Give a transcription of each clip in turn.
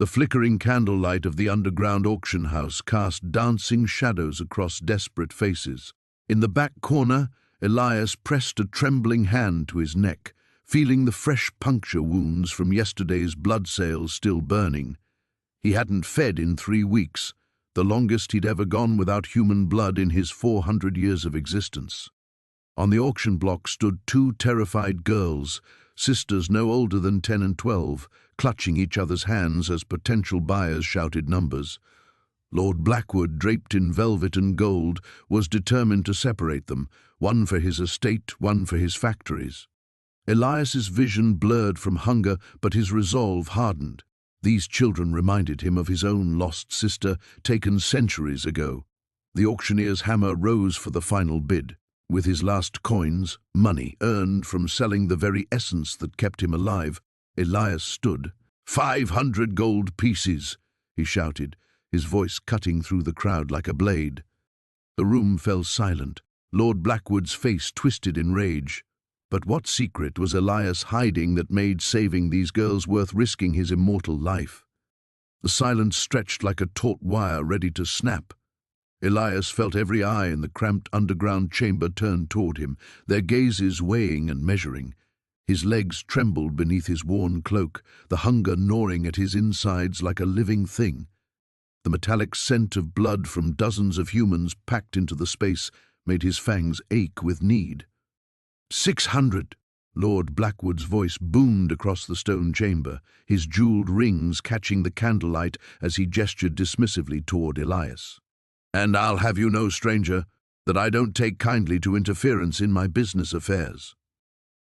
The flickering candlelight of the underground auction house cast dancing shadows across desperate faces. In the back corner, Elias pressed a trembling hand to his neck, feeling the fresh puncture wounds from yesterday's blood sales still burning. He hadn't fed in 3 weeks, the longest he'd ever gone without human blood in his 400 years of existence. On the auction block stood 2 terrified girls, sisters no older than 10 and 12, clutching each other's hands as potential buyers shouted numbers. Lord Blackwood, draped in velvet and gold, was determined to separate them, one for his estate, one for his factories. Elias's vision blurred from hunger, but his resolve hardened. These children reminded him of his own lost sister, taken centuries ago. The auctioneer's hammer rose for the final bid. With his last coins, money earned from selling the very essence that kept him alive, Elias stood. 500 gold pieces, he shouted, his voice cutting through the crowd like a blade. The room fell silent. Lord Blackwood's face twisted in rage. But what secret was Elias hiding that made saving these girls worth risking his immortal life? The silence stretched like a taut wire ready to snap. Elias felt every eye in the cramped underground chamber turned toward him, their gazes weighing and measuring. His legs trembled beneath his worn cloak, the hunger gnawing at his insides like a living thing. The metallic scent of blood from dozens of humans packed into the space made his fangs ache with need. 600! Lord Blackwood's voice boomed across the stone chamber, his jeweled rings catching the candlelight as he gestured dismissively toward Elias. And I'll have you know, stranger, that I don't take kindly to interference in my business affairs.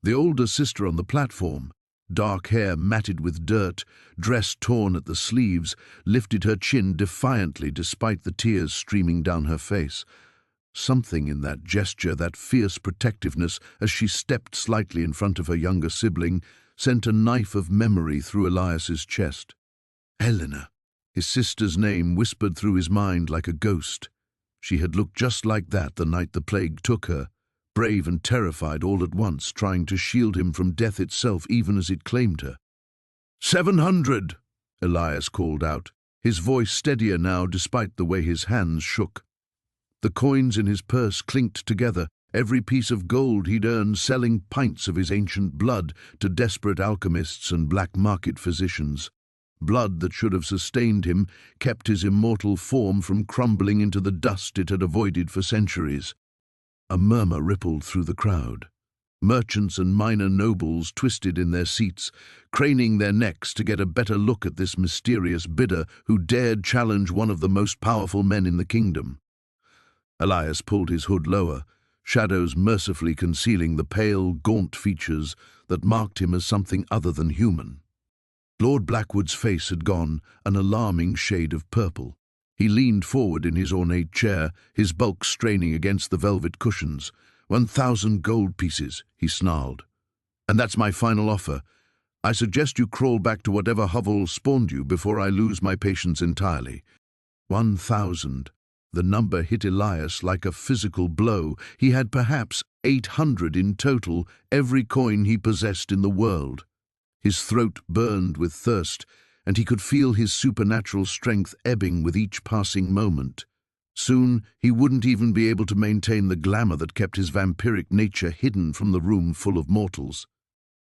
The older sister on the platform, dark hair matted with dirt, dress torn at the sleeves, lifted her chin defiantly despite the tears streaming down her face. Something in that gesture, that fierce protectiveness as she stepped slightly in front of her younger sibling, sent a knife of memory through Elias's chest. Helena. His sister's name whispered through his mind like a ghost. She had looked just like that the night the plague took her, brave and terrified all at once, trying to shield him from death itself even as it claimed her. 700! Elias called out, his voice steadier now despite the way his hands shook. The coins in his purse clinked together, every piece of gold he'd earned selling pints of his ancient blood to desperate alchemists and black market physicians. Blood that should have sustained him, kept his immortal form from crumbling into the dust it had avoided for centuries. A murmur rippled through the crowd. Merchants and minor nobles twisted in their seats, craning their necks to get a better look at this mysterious bidder who dared challenge one of the most powerful men in the kingdom. Elias pulled his hood lower, shadows mercifully concealing the pale, gaunt features that marked him as something other than human. Lord Blackwood's face had gone an alarming shade of purple. He leaned forward in his ornate chair, his bulk straining against the velvet cushions. 1,000 gold pieces, he snarled. And that's my final offer. I suggest you crawl back to whatever hovel spawned you before I lose my patience entirely. 1,000. The number hit Elias like a physical blow. He had perhaps 800 in total, every coin he possessed in the world. His throat burned with thirst, and he could feel his supernatural strength ebbing with each passing moment. Soon, he wouldn't even be able to maintain the glamour that kept his vampiric nature hidden from the room full of mortals.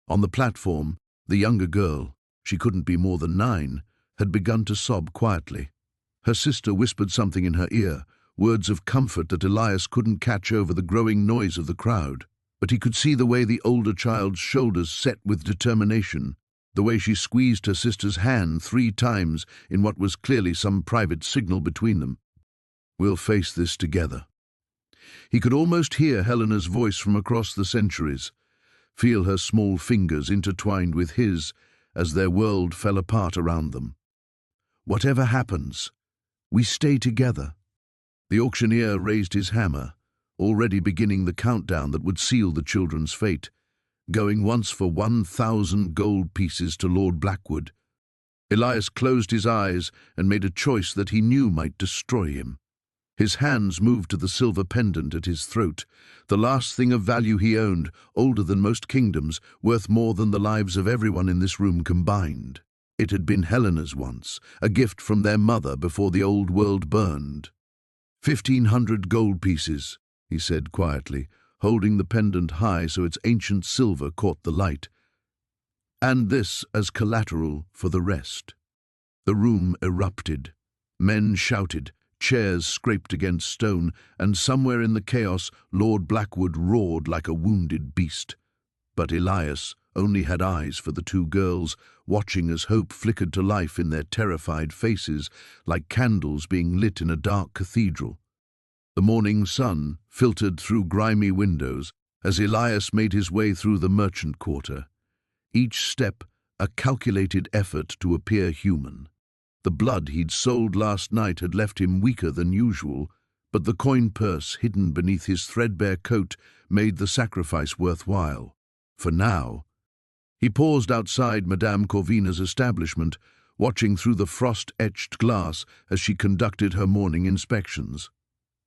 On the platform, the younger girl, she couldn't be more than 9, had begun to sob quietly. Her sister whispered something in her ear, words of comfort that Elias couldn't catch over the growing noise of the crowd. But he could see the way the older child's shoulders set with determination, the way she squeezed her sister's hand 3 times in what was clearly some private signal between them. We'll face this together. He could almost hear Helena's voice from across the centuries, feel her small fingers intertwined with his as their world fell apart around them. Whatever happens, we stay together. The auctioneer raised his hammer, already beginning the countdown that would seal the children's fate, going once for 1,000 gold pieces to Lord Blackwood. Elias closed his eyes and made a choice that he knew might destroy him. His hands moved to the silver pendant at his throat, the last thing of value he owned, older than most kingdoms, worth more than the lives of everyone in this room combined. It had been Helena's once, a gift from their mother before the old world burned. 1,500 gold pieces, he said quietly, holding the pendant high so its ancient silver caught the light. And this as collateral for the rest. The room erupted. Men shouted, chairs scraped against stone, and somewhere in the chaos Lord Blackwood roared like a wounded beast. But Elias only had eyes for the two girls, watching as hope flickered to life in their terrified faces, like candles being lit in a dark cathedral. The morning sun filtered through grimy windows as Elias made his way through the merchant quarter. Each step a calculated effort to appear human. The blood he'd sold last night had left him weaker than usual, but the coin purse hidden beneath his threadbare coat made the sacrifice worthwhile. For now. He paused outside Madame Corvina's establishment, watching through the frost-etched glass as she conducted her morning inspections.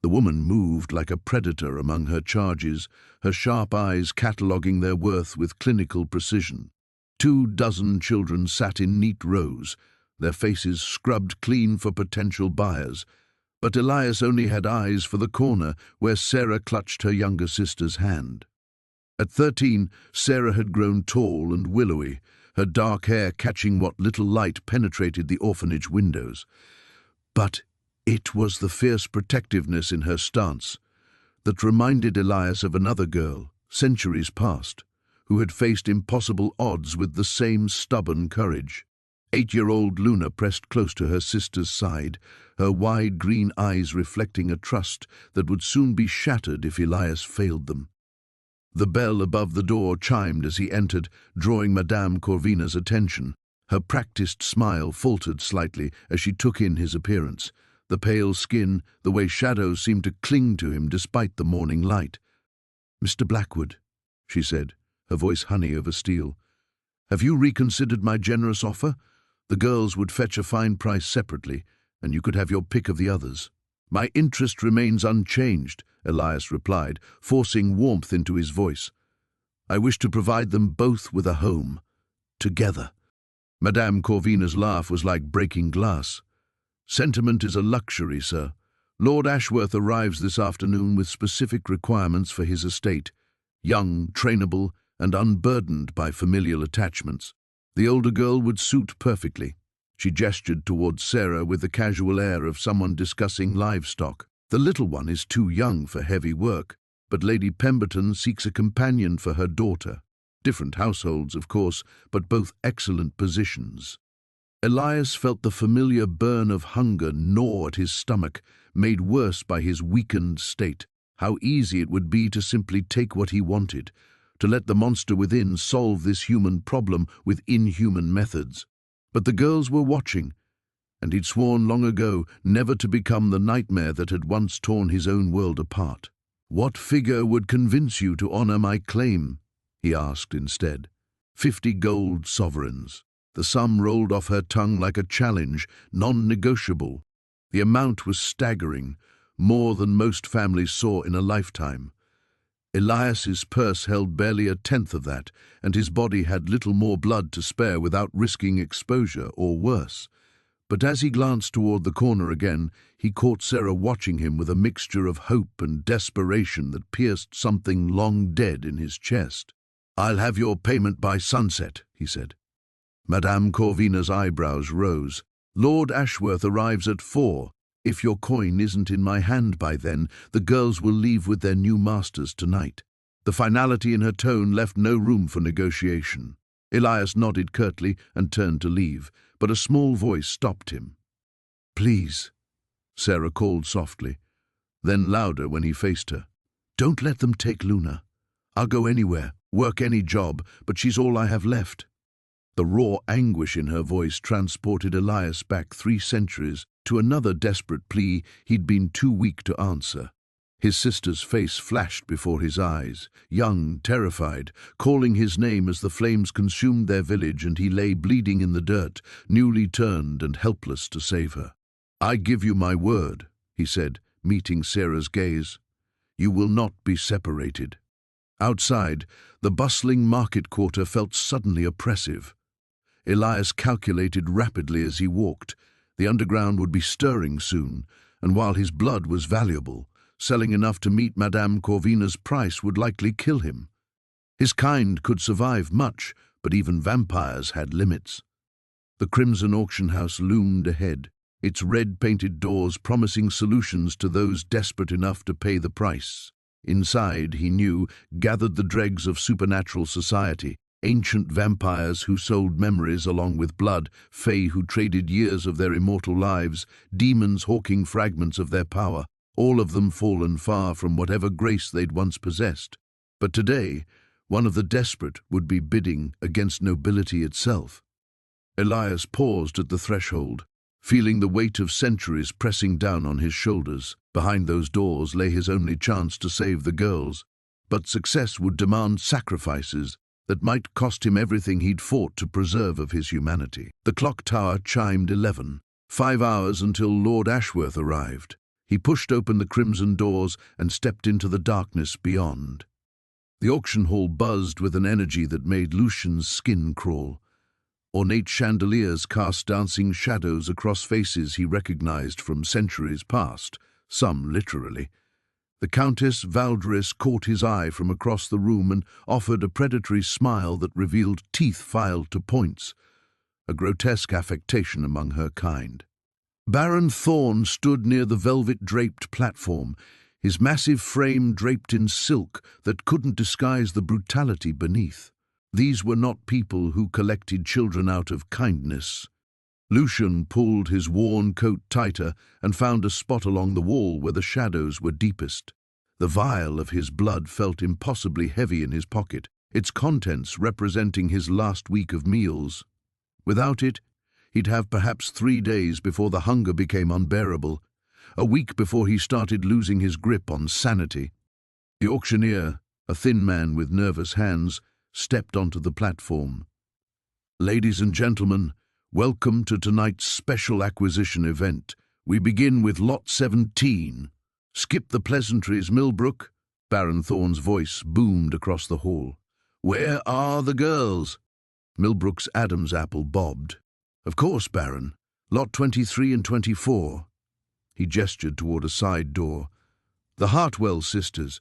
The woman moved like a predator among her charges, her sharp eyes cataloguing their worth with clinical precision. 24 children sat in neat rows, their faces scrubbed clean for potential buyers, but Elias only had eyes for the corner where Sarah clutched her younger sister's hand. At 13, Sarah had grown tall and willowy, her dark hair catching what little light penetrated the orphanage windows. But it was the fierce protectiveness in her stance that reminded Elias of another girl, centuries past, who had faced impossible odds with the same stubborn courage. 8-year-old Luna pressed close to her sister's side, her wide green eyes reflecting a trust that would soon be shattered if Elias failed them. The bell above the door chimed as he entered, drawing Madame Corvina's attention. Her practiced smile faltered slightly as she took in his appearance. The pale skin, the way shadows seemed to cling to him despite the morning light. "Mr. Blackwood," she said, her voice honey over steel, "have you reconsidered my generous offer? The girls would fetch a fine price separately, and you could have your pick of the others." "My interest remains unchanged," Elias replied, forcing warmth into his voice. "I wish to provide them both with a home. Together." Madame Corvina's laugh was like breaking glass. "Sentiment is a luxury, sir. Lord Ashworth arrives this afternoon with specific requirements for his estate, young, trainable, and unburdened by familial attachments. The older girl would suit perfectly." She gestured towards Sarah with the casual air of someone discussing livestock. "The little one is too young for heavy work, but Lady Pemberton seeks a companion for her daughter. Different households, of course, but both excellent positions." Elias felt the familiar burn of hunger gnaw at his stomach, made worse by his weakened state. How easy it would be to simply take what he wanted, to let the monster within solve this human problem with inhuman methods. But the girls were watching, and he'd sworn long ago never to become the nightmare that had once torn his own world apart. "What figure would convince you to honor my claim?" he asked instead. 50 gold sovereigns. The sum rolled off her tongue like a challenge, non-negotiable. The amount was staggering, more than most families saw in a lifetime. Elias's purse held barely a tenth of that, and his body had little more blood to spare without risking exposure or worse. But as he glanced toward the corner again, he caught Sarah watching him with a mixture of hope and desperation that pierced something long dead in his chest. "I'll have your payment by sunset," he said. Madame Corvina's eyebrows rose. "Lord Ashworth arrives at 4. If your coin isn't in my hand by then, the girls will leave with their new masters tonight." The finality in her tone left no room for negotiation. Elias nodded curtly and turned to leave, but a small voice stopped him. "Please," Sarah called softly, then louder when he faced her. "Don't let them take Luna. I'll go anywhere, work any job, but she's all I have left." The raw anguish in her voice transported Elias back 3 centuries to another desperate plea he'd been too weak to answer. His sister's face flashed before his eyes, young, terrified, calling his name as the flames consumed their village and he lay bleeding in the dirt, newly turned and helpless to save her. "I give you my word," he said, meeting Sarah's gaze. "You will not be separated." Outside, the bustling market quarter felt suddenly oppressive. Elias calculated rapidly as he walked. The underground would be stirring soon, and while his blood was valuable, selling enough to meet Madame Corvina's price would likely kill him. His kind could survive much, but even vampires had limits. The crimson auction house loomed ahead, its red-painted doors promising solutions to those desperate enough to pay the price. Inside, he knew, gathered the dregs of supernatural society, ancient vampires who sold memories along with blood, fae who traded years of their immortal lives, demons hawking fragments of their power, all of them fallen far from whatever grace they'd once possessed. But today, one of the desperate would be bidding against nobility itself. Elias paused at the threshold, feeling the weight of centuries pressing down on his shoulders. Behind those doors lay his only chance to save the girls, but success would demand sacrifices that might cost him everything he'd fought to preserve of his humanity. The clock tower chimed 11, 5 hours until Lord Ashworth arrived. He pushed open the crimson doors and stepped into the darkness beyond. The auction hall buzzed with an energy that made Lucian's skin crawl. Ornate chandeliers cast dancing shadows across faces he recognized from centuries past, some literally. The Countess Valdris caught his eye from across the room and offered a predatory smile that revealed teeth filed to points, a grotesque affectation among her kind. Baron Thorn stood near the velvet-draped platform, his massive frame draped in silk that couldn't disguise the brutality beneath. These were not people who collected children out of kindness. Lucian pulled his worn coat tighter and found a spot along the wall where the shadows were deepest. The vial of his blood felt impossibly heavy in his pocket, its contents representing his last week of meals. Without it, he'd have perhaps 3 days before the hunger became unbearable, a week before he started losing his grip on sanity. The auctioneer, a thin man with nervous hands, stepped onto the platform. "Ladies and gentlemen, welcome to tonight's special acquisition event. We begin with Lot 17. Skip the pleasantries, Millbrook." Baron Thorn's voice boomed across the hall. "Where are the girls?" Millbrook's Adam's apple bobbed. "Of course, Baron. Lot 23 and 24. He gestured toward a side door. "The Hartwell sisters."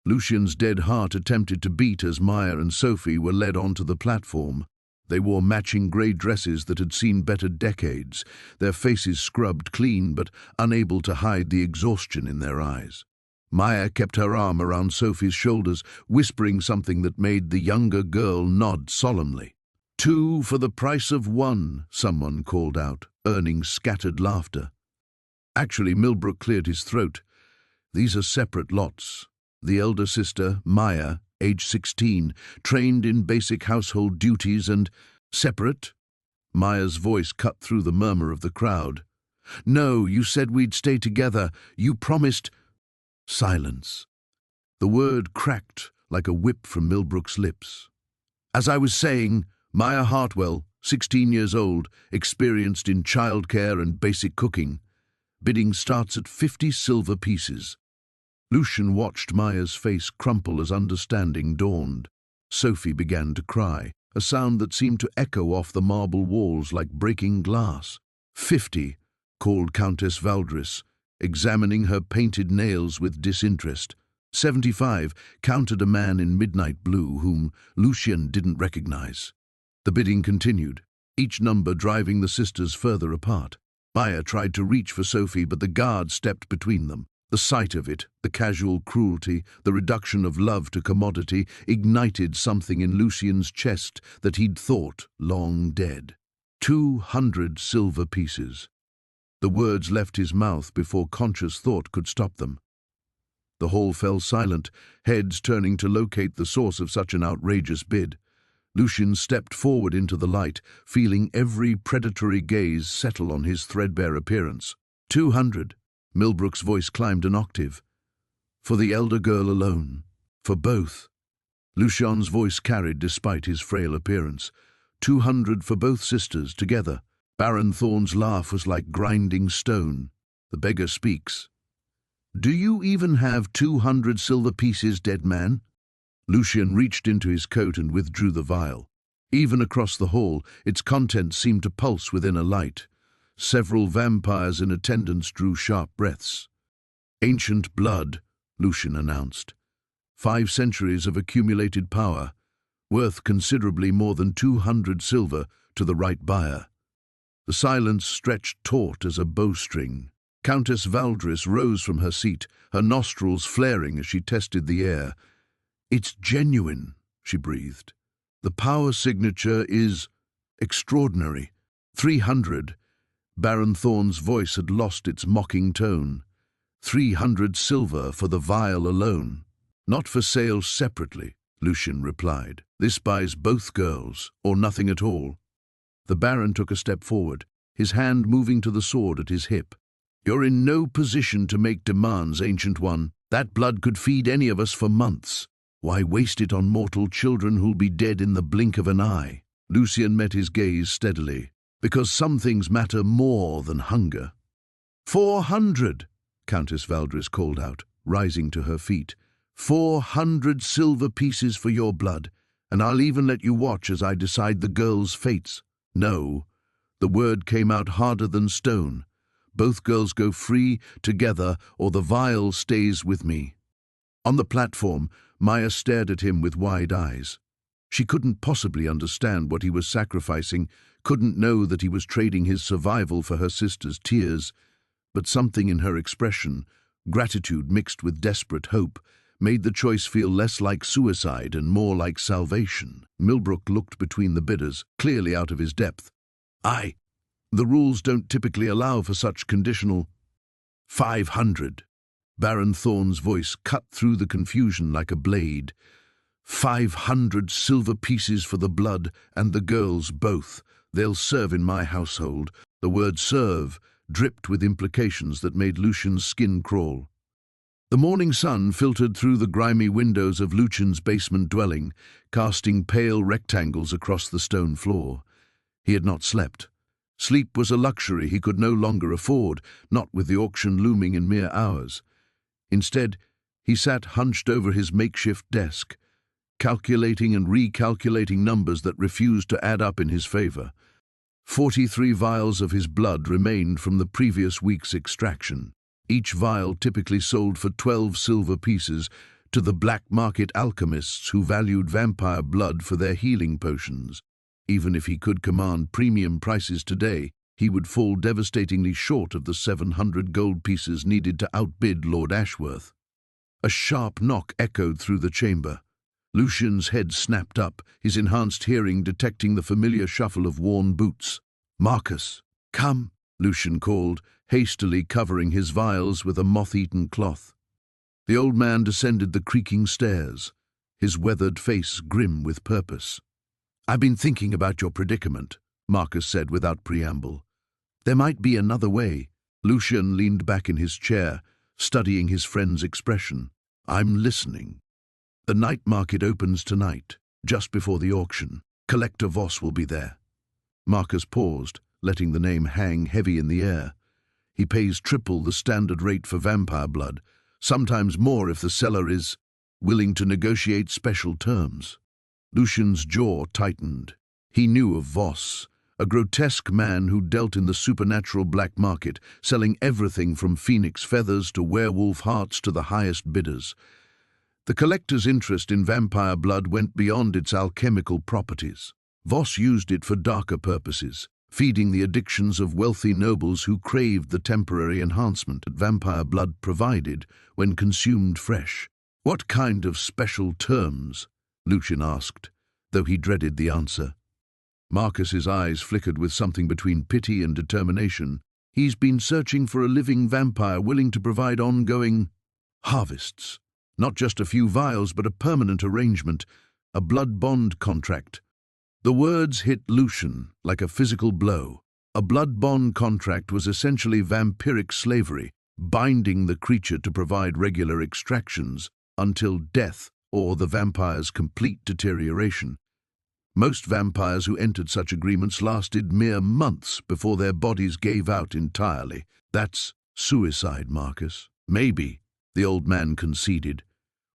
Lucian's dead heart attempted to beat as Maya and Sophie were led onto the platform. They wore matching grey dresses that had seen better decades, their faces scrubbed clean but unable to hide the exhaustion in their eyes. Maya kept her arm around Sophie's shoulders, whispering something that made the younger girl nod solemnly. "2 for the price of 1, someone called out, earning scattered laughter. Actually, Millbrook cleared his throat. "These are separate lots. The elder sister, Maya, age 16, trained in basic household duties and separate." Maya's voice cut through the murmur of the crowd. "No, you said we'd stay together. You promised—" Silence. The word cracked like a whip from Millbrook's lips. "As I was saying, Maya Hartwell, 16 years old, experienced in childcare and basic cooking. Bidding starts at 50 silver pieces." Lucian watched Maya's face crumple as understanding dawned. Sophie began to cry, a sound that seemed to echo off the marble walls like breaking glass. 50, called Countess Valdris, examining her painted nails with disinterest. 75, counted a man in midnight blue whom Lucian didn't recognize. The bidding continued, each number driving the sisters further apart. Maya tried to reach for Sophie, but the guard stepped between them. The sight of it, the casual cruelty, the reduction of love to commodity, ignited something in Lucian's chest that he'd thought long dead. 200 silver pieces. The words left his mouth before conscious thought could stop them. The hall fell silent, heads turning to locate the source of such an outrageous bid. Lucian stepped forward into the light, feeling every predatory gaze settle on his threadbare appearance. 200. Millbrook's voice climbed an octave. "For the elder girl alone. For both." Lucian's voice carried despite his frail appearance. 200 for both sisters together. Baron Thorn's laugh was like grinding stone. "The beggar speaks. Do you even have 200 silver pieces, dead man?" Lucian reached into his coat and withdrew the vial. Even across the hall, its contents seemed to pulse within a light. Several vampires in attendance drew sharp breaths. "Ancient blood," Lucian announced. 5 centuries of accumulated power, worth considerably more than 200 silver to the right buyer. The silence stretched taut as a bowstring. Countess Valdris rose from her seat, her nostrils flaring as she tested the air. "It's genuine," she breathed. "The power signature is extraordinary." 300. Baron Thorn's voice had lost its mocking tone. 300 silver for the vial alone. "Not for sale separately," Lucian replied. "This buys both girls, or nothing at all." The Baron took a step forward, his hand moving to the sword at his hip. "You're in no position to make demands, Ancient One. That blood could feed any of us for months. Why waste it on mortal children who'll be dead in the blink of an eye?" Lucian met his gaze steadily. "Because some things matter more than hunger." 400, Countess Valdris called out, rising to her feet. 400 silver pieces for your blood, and I'll even let you watch as I decide the girls' fates. No, the word came out harder than stone. Both girls go free together, or the vial stays with me. On the platform, Maya stared at him with wide eyes. She couldn't possibly understand what he was sacrificing, couldn't know that he was trading his survival for her sister's tears, but something in her expression, gratitude mixed with desperate hope, made the choice feel less like suicide and more like salvation. Millbrook looked between the bidders, clearly out of his depth. The rules don't typically allow for such conditional." 500. Baron Thorn's voice cut through the confusion like a blade. 500 silver pieces for the blood and the girls both. They'll serve in my household. The word serve dripped with implications that made Lucian's skin crawl. The morning sun filtered through the grimy windows of Lucian's basement dwelling, casting pale rectangles across the stone floor. He had not slept. Sleep was a luxury he could no longer afford, not with the auction looming in mere hours. Instead, he sat hunched over his makeshift desk, calculating and recalculating numbers that refused to add up in his favor. 43 vials of his blood remained from the previous week's extraction. Each vial typically sold for 12 silver pieces to the black market alchemists who valued vampire blood for their healing potions. Even if he could command premium prices today, he would fall devastatingly short of the 700 gold pieces needed to outbid Lord Ashworth. A sharp knock echoed through the chamber. Lucian's head snapped up, his enhanced hearing detecting the familiar shuffle of worn boots. "Marcus, come," Lucian called, hastily covering his vials with a moth-eaten cloth. The old man descended the creaking stairs, his weathered face grim with purpose. "I've been thinking about your predicament," Marcus said without preamble. "There might be another way." Lucian leaned back in his chair, studying his friend's expression. "I'm listening. The night market opens tonight, just before the auction. Collector Voss will be there." Marcus paused, letting the name hang heavy in the air. "He pays triple the standard rate for vampire blood, sometimes more if the seller is willing to negotiate special terms." Lucian's jaw tightened. He knew of Voss, a grotesque man who dealt in the supernatural black market, selling everything from phoenix feathers to werewolf hearts to the highest bidders. The collector's interest in vampire blood went beyond its alchemical properties. Voss used it for darker purposes, feeding the addictions of wealthy nobles who craved the temporary enhancement that vampire blood provided when consumed fresh. "What kind of special terms?" Lucian asked, though he dreaded the answer. Marcus's eyes flickered with something between pity and determination. "He's been searching for a living vampire willing to provide ongoing harvests. Not just a few vials, but a permanent arrangement, a blood bond contract." The words hit Lucian like a physical blow. A blood bond contract was essentially vampiric slavery, binding the creature to provide regular extractions until death or the vampire's complete deterioration. Most vampires who entered such agreements lasted mere months before their bodies gave out entirely. "That's suicide, Marcus." "Maybe," the old man conceded.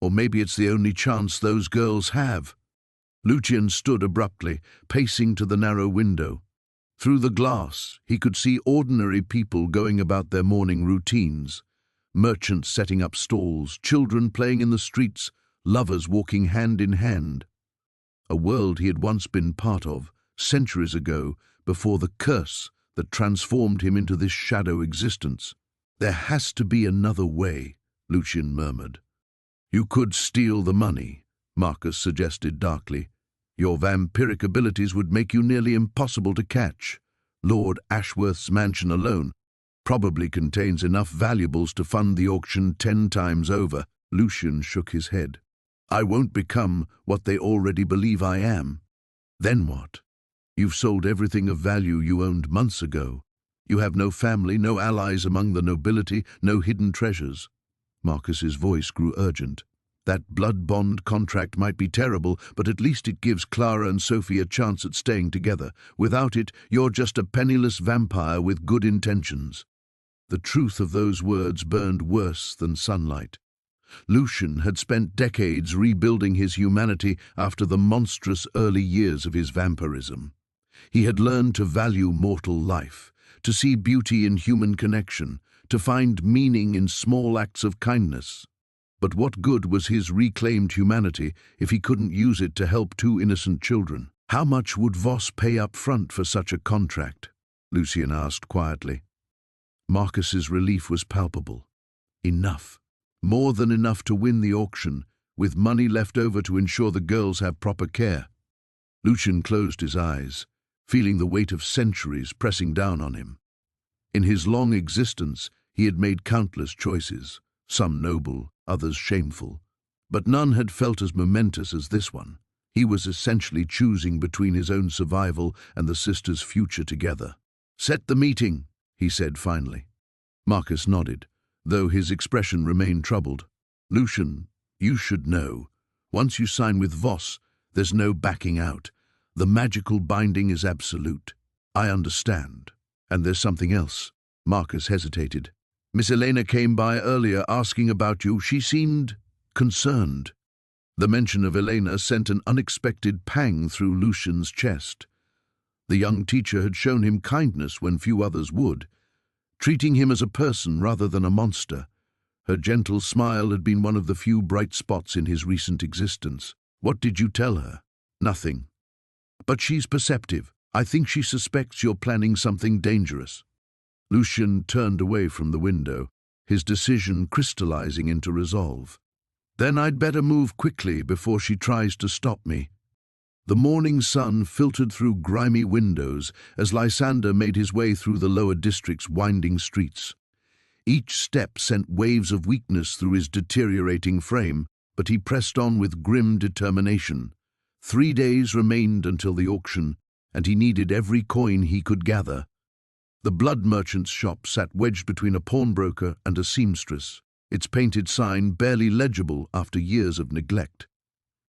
"Or maybe it's the only chance those girls have." Lucian stood abruptly, pacing to the narrow window. Through the glass, he could see ordinary people going about their morning routines. Merchants setting up stalls, children playing in the streets, lovers walking hand in hand. A world he had once been part of, centuries ago, before the curse that transformed him into this shadow existence. "There has to be another way," Lucian murmured. "You could steal the money," Marcus suggested darkly. "Your vampiric abilities would make you nearly impossible to catch. Lord Ashworth's mansion alone probably contains enough valuables to fund the auction 10 times over." Lucian shook his head. "I won't become what they already believe I am." "Then what? You've sold everything of value you owned months ago. You have no family, no allies among the nobility, no hidden treasures." Marcus's voice grew urgent. "That blood bond contract might be terrible, but at least it gives Clara and Sophie a chance at staying together. Without it, you're just a penniless vampire with good intentions." The truth of those words burned worse than sunlight. Lucian had spent decades rebuilding his humanity after the monstrous early years of his vampirism. He had learned to value mortal life, to see beauty in human connection, to find meaning in small acts of kindness. But what good was his reclaimed humanity if he couldn't use it to help 2 innocent children? "How much would Voss pay up front for such a contract?" Lucian asked quietly. Marcus's relief was palpable. "Enough. More than enough to win the auction, with money left over to ensure the girls have proper care." Lucian closed his eyes, feeling the weight of centuries pressing down on him. In his long existence, he had made countless choices, some noble, others shameful, but none had felt as momentous as this one. He was essentially choosing between his own survival and the sisters' future together. "Set the meeting," he said finally. Marcus nodded, though his expression remained troubled. "Lucian, you should know. Once you sign with Voss, there's no backing out. The magical binding is absolute." "I understand. And there's something else." Marcus hesitated. "Miss Elena came by earlier asking about you. She seemed concerned." The mention of Elena sent an unexpected pang through Lucian's chest. The young teacher had shown him kindness when few others would, treating him as a person rather than a monster. Her gentle smile had been one of the few bright spots in his recent existence. "What did you tell her?" "Nothing. But she's perceptive. I think she suspects you're planning something dangerous." Lucian turned away from the window, his decision crystallizing into resolve. "Then I'd better move quickly before she tries to stop me." The morning sun filtered through grimy windows as Lysander made his way through the lower district's winding streets. Each step sent waves of weakness through his deteriorating frame, but he pressed on with grim determination. 3 days remained until the auction, and he needed every coin he could gather. The blood merchant's shop sat wedged between a pawnbroker and a seamstress, its painted sign barely legible after years of neglect.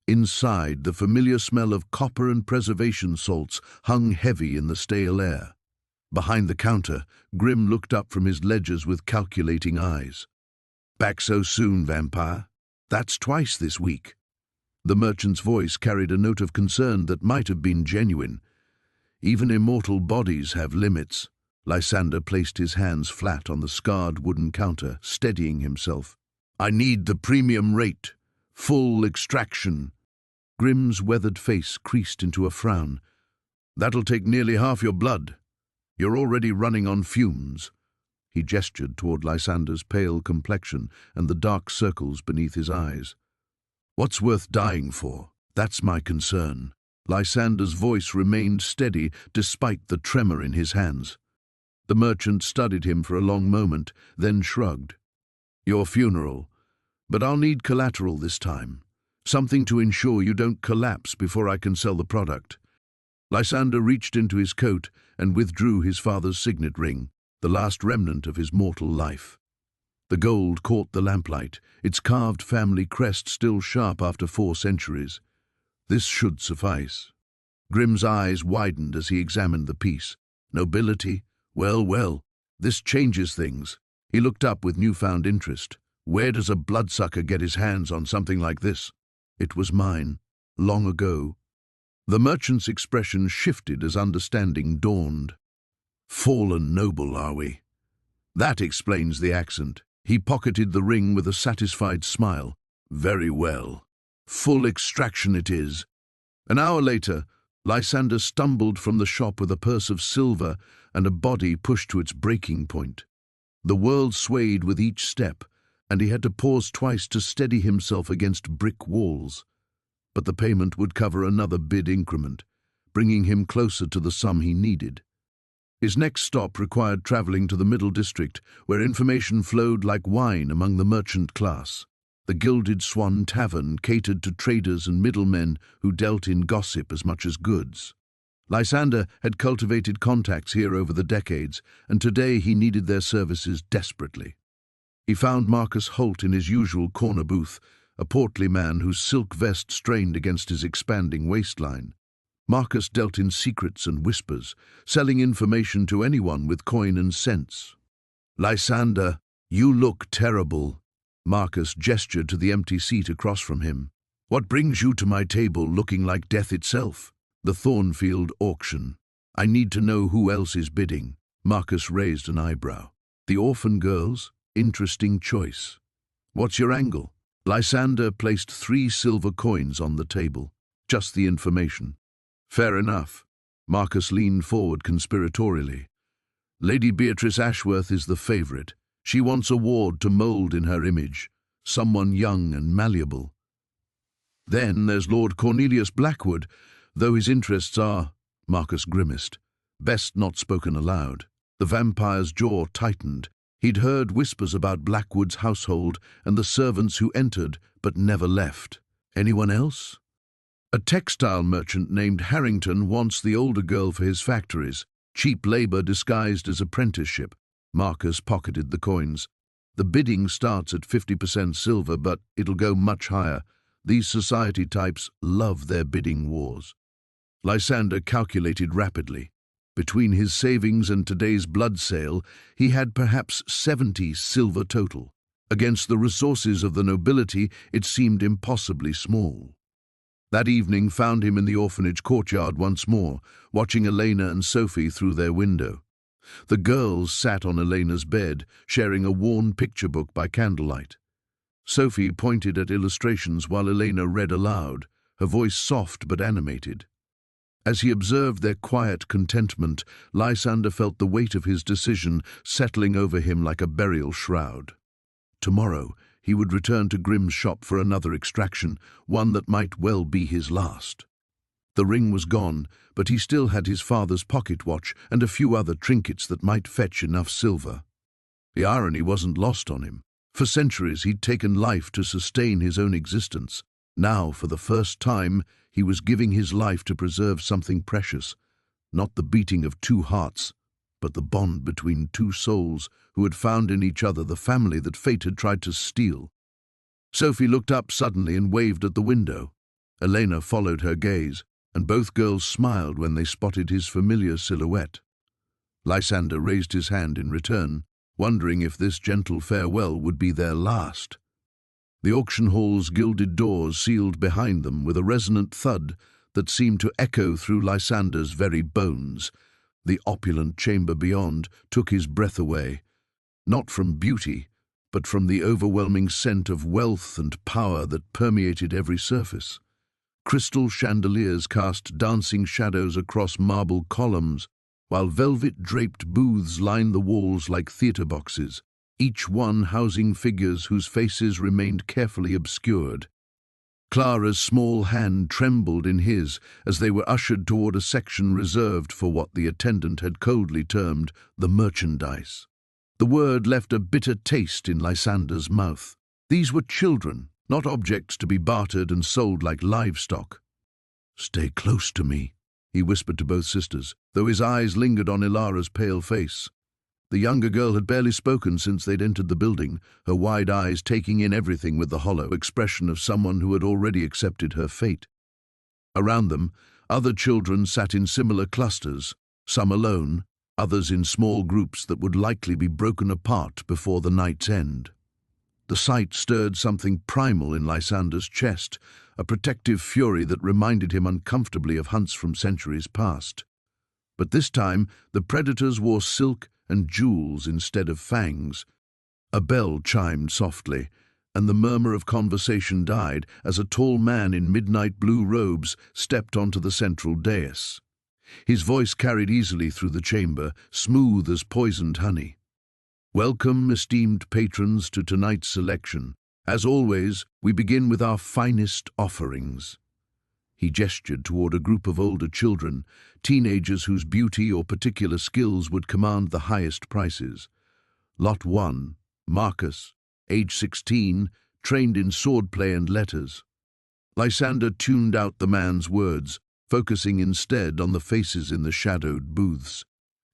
Inside, the familiar smell of copper and preservation salts hung heavy in the stale air. Behind the counter, Grim looked up from his ledgers with calculating eyes. "Back so soon, vampire? That's twice this week." The merchant's voice carried a note of concern that might have been genuine. "Even immortal bodies have limits." Lysander placed his hands flat on the scarred wooden counter, steadying himself. "I need the premium rate. Full extraction." Grim's weathered face creased into a frown. "That'll take nearly half your blood. You're already running on fumes." He gestured toward Lysander's pale complexion and the dark circles beneath his eyes. "What's worth dying for? That's my concern." Lysander's voice remained steady despite the tremor in his hands. The merchant studied him for a long moment, then shrugged. "Your funeral. But I'll need collateral this time. Something to ensure you don't collapse before I can sell the product." Lysander reached into his coat and withdrew his father's signet ring, the last remnant of his mortal life. The gold caught the lamplight, its carved family crest still sharp after 4 centuries. This should suffice. Grim's eyes widened as he examined the piece. Nobility? Well, well, this changes things. He looked up with newfound interest. "Where does a bloodsucker get his hands on something like this?" "It was mine, long ago." The merchant's expression shifted as understanding dawned. Fallen noble, are we? That explains the accent. He pocketed the ring with a satisfied smile. Very well. Full extraction it is. An hour later, Lysander stumbled from the shop with a purse of silver and a body pushed to its breaking point. The world swayed with each step, and he had to pause twice to steady himself against brick walls. But the payment would cover another bid increment, bringing him closer to the sum he needed. His next stop required traveling to the Middle District, where information flowed like wine among the merchant class. The Gilded Swan Tavern catered to traders and middlemen who dealt in gossip as much as goods. Lysander had cultivated contacts here over the decades, and today he needed their services desperately. He found Marcus Holt in his usual corner booth, a portly man whose silk vest strained against his expanding waistline. Marcus dealt in secrets and whispers, selling information to anyone with coin and sense. "Lysander, you look terrible." Marcus gestured to the empty seat across from him. "What brings you to my table looking like death itself?" "The Thornfield auction. I need to know who else is bidding." Marcus raised an eyebrow. "The orphan girls? Interesting choice. What's your angle?" Lysander placed 3 silver coins on the table. "Just the information." "Fair enough." Marcus leaned forward conspiratorially. "Lady Beatrice Ashworth is the favorite. She wants a ward to mold in her image, someone young and malleable. Then there's Lord Cornelius Blackwood, though his interests are—" Marcus grimaced. "Best not spoken aloud." The vampire's jaw tightened. He'd heard whispers about Blackwood's household and the servants who entered but never left. "Anyone else?" "A textile merchant named Harrington wants the older girl for his factories. Cheap labor disguised as apprenticeship." Marcus pocketed the coins. "The bidding starts at 50% silver, but it'll go much higher. These society types love their bidding wars." Lysander calculated rapidly. Between his savings and today's blood sale, he had perhaps 70 silver total. Against the resources of the nobility, it seemed impossibly small. That evening found him in the orphanage courtyard once more, watching Elena and Sophie through their window. The girls sat on Elena's bed, sharing a worn picture book by candlelight. Sophie pointed at illustrations while Elena read aloud, her voice soft but animated. As he observed their quiet contentment, Lysander felt the weight of his decision settling over him like a burial shroud. Tomorrow, he would return to Grimm's shop for another extraction, one that might well be his last. The ring was gone, but he still had his father's pocket watch and a few other trinkets that might fetch enough silver. The irony wasn't lost on him. For centuries he'd taken life to sustain his own existence. Now, for the first time, he was giving his life to preserve something precious, not the beating of 2 hearts, but the bond between 2 souls who had found in each other the family that fate had tried to steal. Sophie looked up suddenly and waved at the window. Elena followed her gaze, and both girls smiled when they spotted his familiar silhouette. Lysander raised his hand in return, wondering if this gentle farewell would be their last. The auction hall's gilded doors sealed behind them with a resonant thud that seemed to echo through Lysander's very bones. The opulent chamber beyond took his breath away, not from beauty, but from the overwhelming scent of wealth and power that permeated every surface. Crystal chandeliers cast dancing shadows across marble columns, while velvet-draped booths lined the walls like theatre boxes, each one housing figures whose faces remained carefully obscured. Clara's small hand trembled in his as they were ushered toward a section reserved for what the attendant had coldly termed the merchandise. The word left a bitter taste in Lysander's mouth. These were children, not objects to be bartered and sold like livestock. "Stay close to me," he whispered to both sisters, though his eyes lingered on Ilara's pale face. The younger girl had barely spoken since they'd entered the building, her wide eyes taking in everything with the hollow expression of someone who had already accepted her fate. Around them, other children sat in similar clusters, some alone, others in small groups that would likely be broken apart before the night's end. The sight stirred something primal in Lysander's chest, a protective fury that reminded him uncomfortably of hunts from centuries past. But this time, the predators wore silk and jewels instead of fangs. A bell chimed softly, and the murmur of conversation died as a tall man in midnight blue robes stepped onto the central dais. His voice carried easily through the chamber, smooth as poisoned honey. "Welcome, esteemed patrons, to tonight's selection. As always, we begin with our finest offerings." He gestured toward a group of older children, teenagers whose beauty or particular skills would command the highest prices. Lot 1, Marcus, age 16, trained in swordplay and letters. Lysander tuned out the man's words, focusing instead on the faces in the shadowed booths.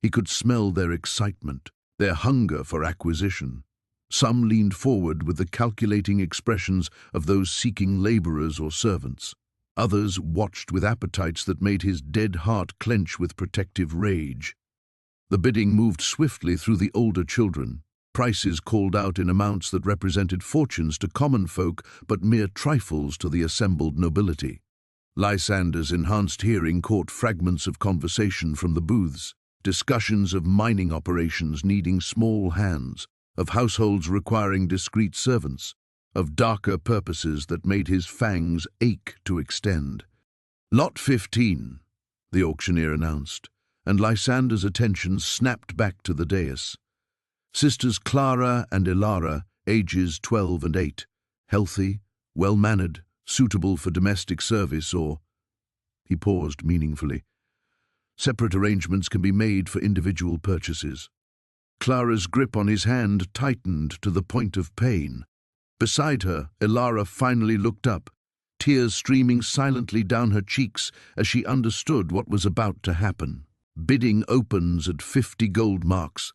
He could smell their excitement, their hunger for acquisition. Some leaned forward with the calculating expressions of those seeking laborers or servants. Others watched with appetites that made his dead heart clench with protective rage. The bidding moved swiftly through the older children. Prices called out in amounts that represented fortunes to common folk, but mere trifles to the assembled nobility. Lysander's enhanced hearing caught fragments of conversation from the booths, discussions of mining operations needing small hands, of households requiring discreet servants, of darker purposes that made his fangs ache to extend. "Lot 15, the auctioneer announced, and Lysander's attention snapped back to the dais. Sisters Clara and Ilara, ages 12 and 8, healthy, well-mannered, suitable for domestic service or... He paused meaningfully. Separate arrangements can be made for individual purchases. Clara's grip on his hand tightened to the point of pain. Beside her, Ilara finally looked up, tears streaming silently down her cheeks as she understood what was about to happen. "Bidding opens at 50 gold marks,"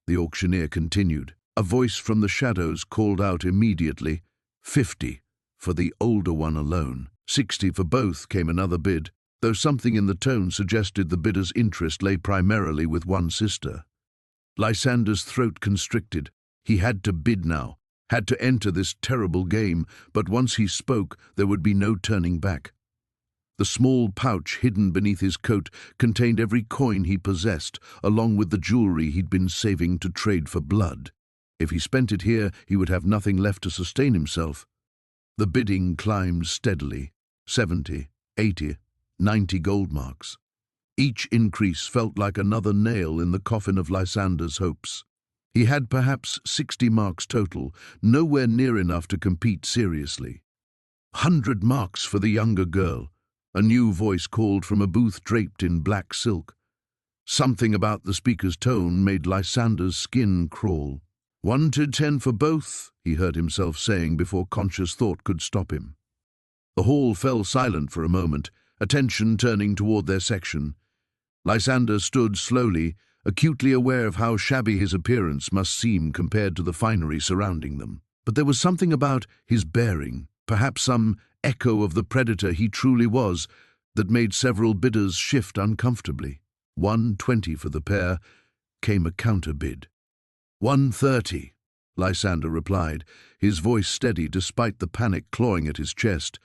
the auctioneer continued. A voice from the shadows called out immediately, 50 for the older one alone. 60 for both came another bid, though something in the tone suggested the bidder's interest lay primarily with one sister. Lysander's throat constricted. He had to bid now, had to enter this terrible game, but once he spoke, there would be no turning back. The small pouch hidden beneath his coat contained every coin he possessed, along with the jewelry he'd been saving to trade for blood. If he spent it here, he would have nothing left to sustain himself. The bidding climbed steadily, 70, 80, 90 gold marks. Each increase felt like another nail in the coffin of Lysander's hopes. He had perhaps 60 marks total, nowhere near enough to compete seriously. 100 marks for the younger girl. A new voice called from a booth draped in black silk. Something about the speaker's tone made Lysander's skin crawl. 1 to 10 for both, he heard himself saying before conscious thought could stop him. The hall fell silent for a moment, attention turning toward their section. Lysander stood slowly, acutely aware of how shabby his appearance must seem compared to the finery surrounding them. But there was something about his bearing, perhaps some echo of the predator he truly was, that made several bidders shift uncomfortably. 120 for the pair came a counter-bid. 130, Lysander replied, his voice steady despite the panic clawing at his chest.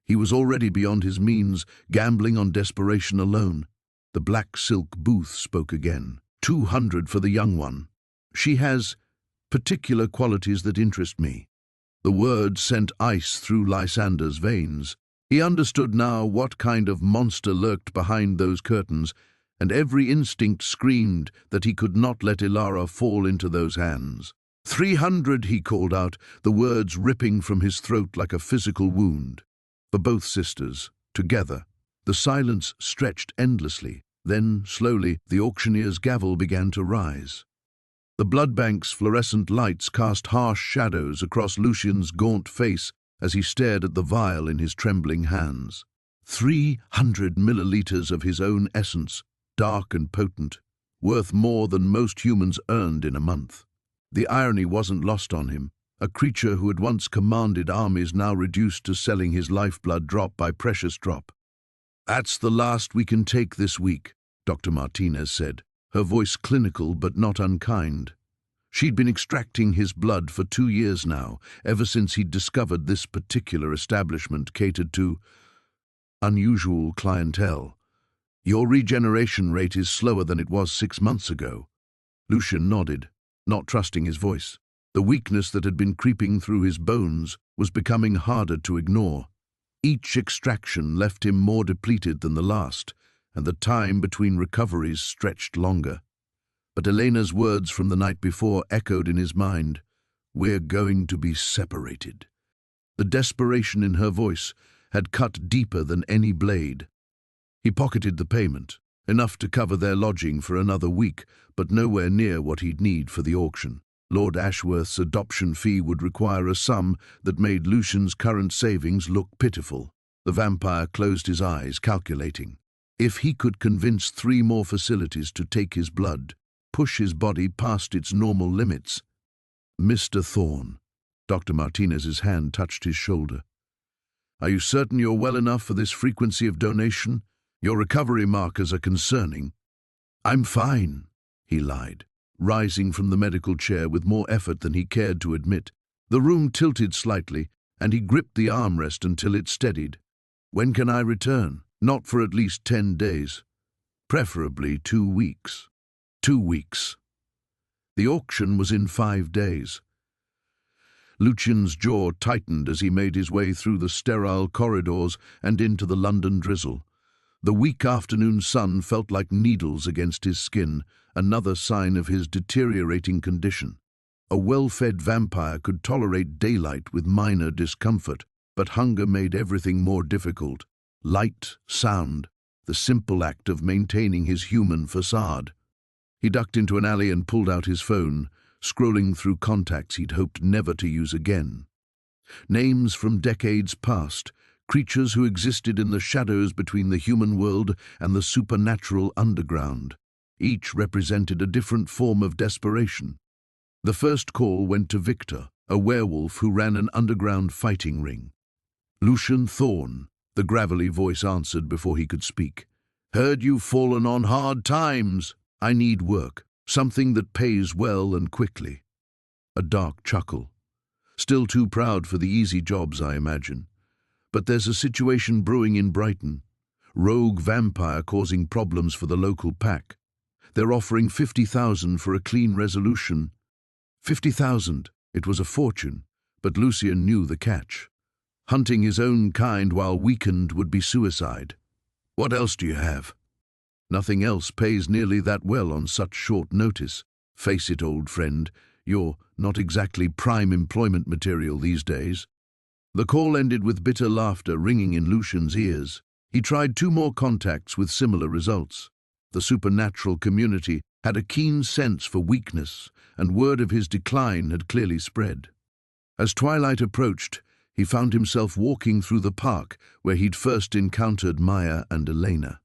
He was already beyond his means, gambling on desperation alone. The black silk booth spoke again. 200 for the young one. She has particular qualities that interest me. The word sent ice through Lysander's veins. He understood now what kind of monster lurked behind those curtains, and every instinct screamed that he could not let Ilara fall into those hands. 300, he called out, the words ripping from his throat like a physical wound. For both sisters, together, the silence stretched endlessly. Then, slowly, the auctioneer's gavel began to rise. The blood bank's fluorescent lights cast harsh shadows across Lucian's gaunt face as he stared at the vial in his trembling hands. 300 milliliters of his own essence, dark and potent, worth more than most humans earned in a month. The irony wasn't lost on him. A creature who had once commanded armies now reduced to selling his lifeblood drop by precious drop. "That's the last we can take this week," Dr. Martinez said, her voice clinical but not unkind. She'd been extracting his blood for 2 years now, ever since he'd discovered this particular establishment catered to unusual clientele. Your regeneration rate is slower than it was 6 months ago. Lucian nodded, not trusting his voice. The weakness that had been creeping through his bones was becoming harder to ignore. Each extraction left him more depleted than the last, and the time between recoveries stretched longer. But Elena's words from the night before echoed in his mind. "We're going to be separated." The desperation in her voice had cut deeper than any blade. He pocketed the payment, enough to cover their lodging for another week, but nowhere near what he'd need for the auction. Lord Ashworth's adoption fee would require a sum that made Lucian's current savings look pitiful. The vampire closed his eyes, calculating. If he could convince 3 more facilities to take his blood, push his body past its normal limits. "Mr. Thorne." Dr. Martinez's hand touched his shoulder. "Are you certain you're well enough for this frequency of donation? Your recovery markers are concerning." "I'm fine," he lied, rising from the medical chair with more effort than he cared to admit. The room tilted slightly, and he gripped the armrest until it steadied. "When can I return?" "Not for at least 10 days. Preferably 2 weeks. 2 weeks. The auction was in 5 days. Lucian's jaw tightened as he made his way through the sterile corridors and into the London drizzle. The weak afternoon sun felt like needles against his skin, another sign of his deteriorating condition. A well-fed vampire could tolerate daylight with minor discomfort, but hunger made everything more difficult. Light, sound, the simple act of maintaining his human facade. He ducked into an alley and pulled out his phone, scrolling through contacts he'd hoped never to use again. Names from decades past, creatures who existed in the shadows between the human world and the supernatural underground. Each represented a different form of desperation. The first call went to Victor, a werewolf who ran an underground fighting ring. "Lucian Thorne," the gravelly voice answered before he could speak. "Heard you've fallen on hard times. I need work, something that pays well and quickly." A dark chuckle. "Still too proud for the easy jobs, I imagine. But there's a situation brewing in Brighton. Rogue vampire causing problems for the local pack. They're offering 50,000 for a clean resolution." 50,000. It was a fortune, but Lucian knew the catch. Hunting his own kind while weakened would be suicide. "What else do you have?" "Nothing else pays nearly that well on such short notice. Face it, old friend, you're not exactly prime employment material these days." The call ended with bitter laughter ringing in Lucian's ears. He tried 2 more contacts with similar results. The supernatural community had a keen sense for weakness, and word of his decline had clearly spread. As twilight approached, he found himself walking through the park where he'd first encountered Maya and Elena.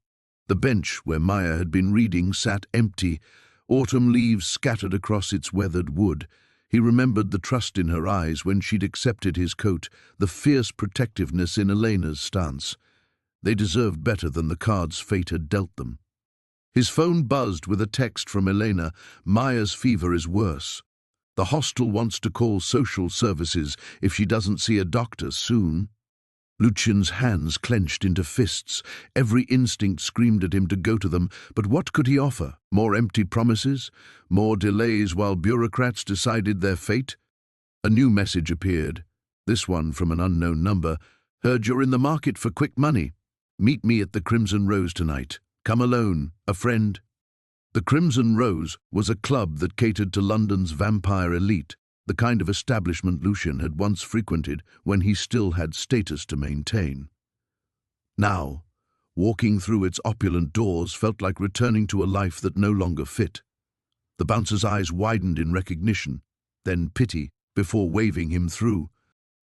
The bench where Maya had been reading sat empty, autumn leaves scattered across its weathered wood. He remembered the trust in her eyes when she'd accepted his coat, the fierce protectiveness in Elena's stance. They deserved better than the cards fate had dealt them. His phone buzzed with a text from Elena. "Maya's fever is worse. The hostel wants to call social services if she doesn't see a doctor soon." Lucian's hands clenched into fists. Every instinct screamed at him to go to them, but what could he offer? More empty promises? More delays while bureaucrats decided their fate? A new message appeared, this one from an unknown number. "Heard you're in the market for quick money. Meet me at the Crimson Rose tonight. Come alone, a friend." The Crimson Rose was a club that catered to London's vampire elite, the kind of establishment Lucian had once frequented when he still had status to maintain. Now, walking through its opulent doors felt like returning to a life that no longer fit. The bouncer's eyes widened in recognition, then pity, before waving him through.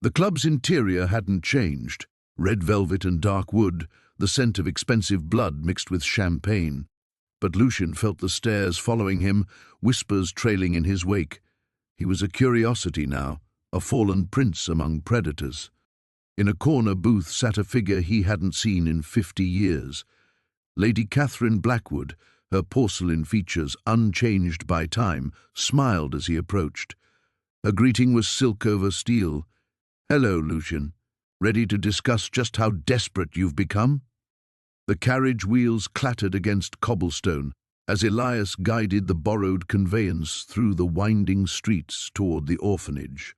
The club's interior hadn't changed. Red velvet and dark wood, the scent of expensive blood mixed with champagne. But Lucian felt the stairs following him, whispers trailing in his wake. He was a curiosity now, a fallen prince among predators. In a corner booth sat a figure he hadn't seen in 50 years. Lady Catherine Blackwood, her porcelain features unchanged by time, smiled as he approached. Her greeting was silk over steel. "Hello, Lucian. Ready to discuss just how desperate you've become?" The carriage wheels clattered against cobblestone as Elias guided the borrowed conveyance through the winding streets toward the orphanage.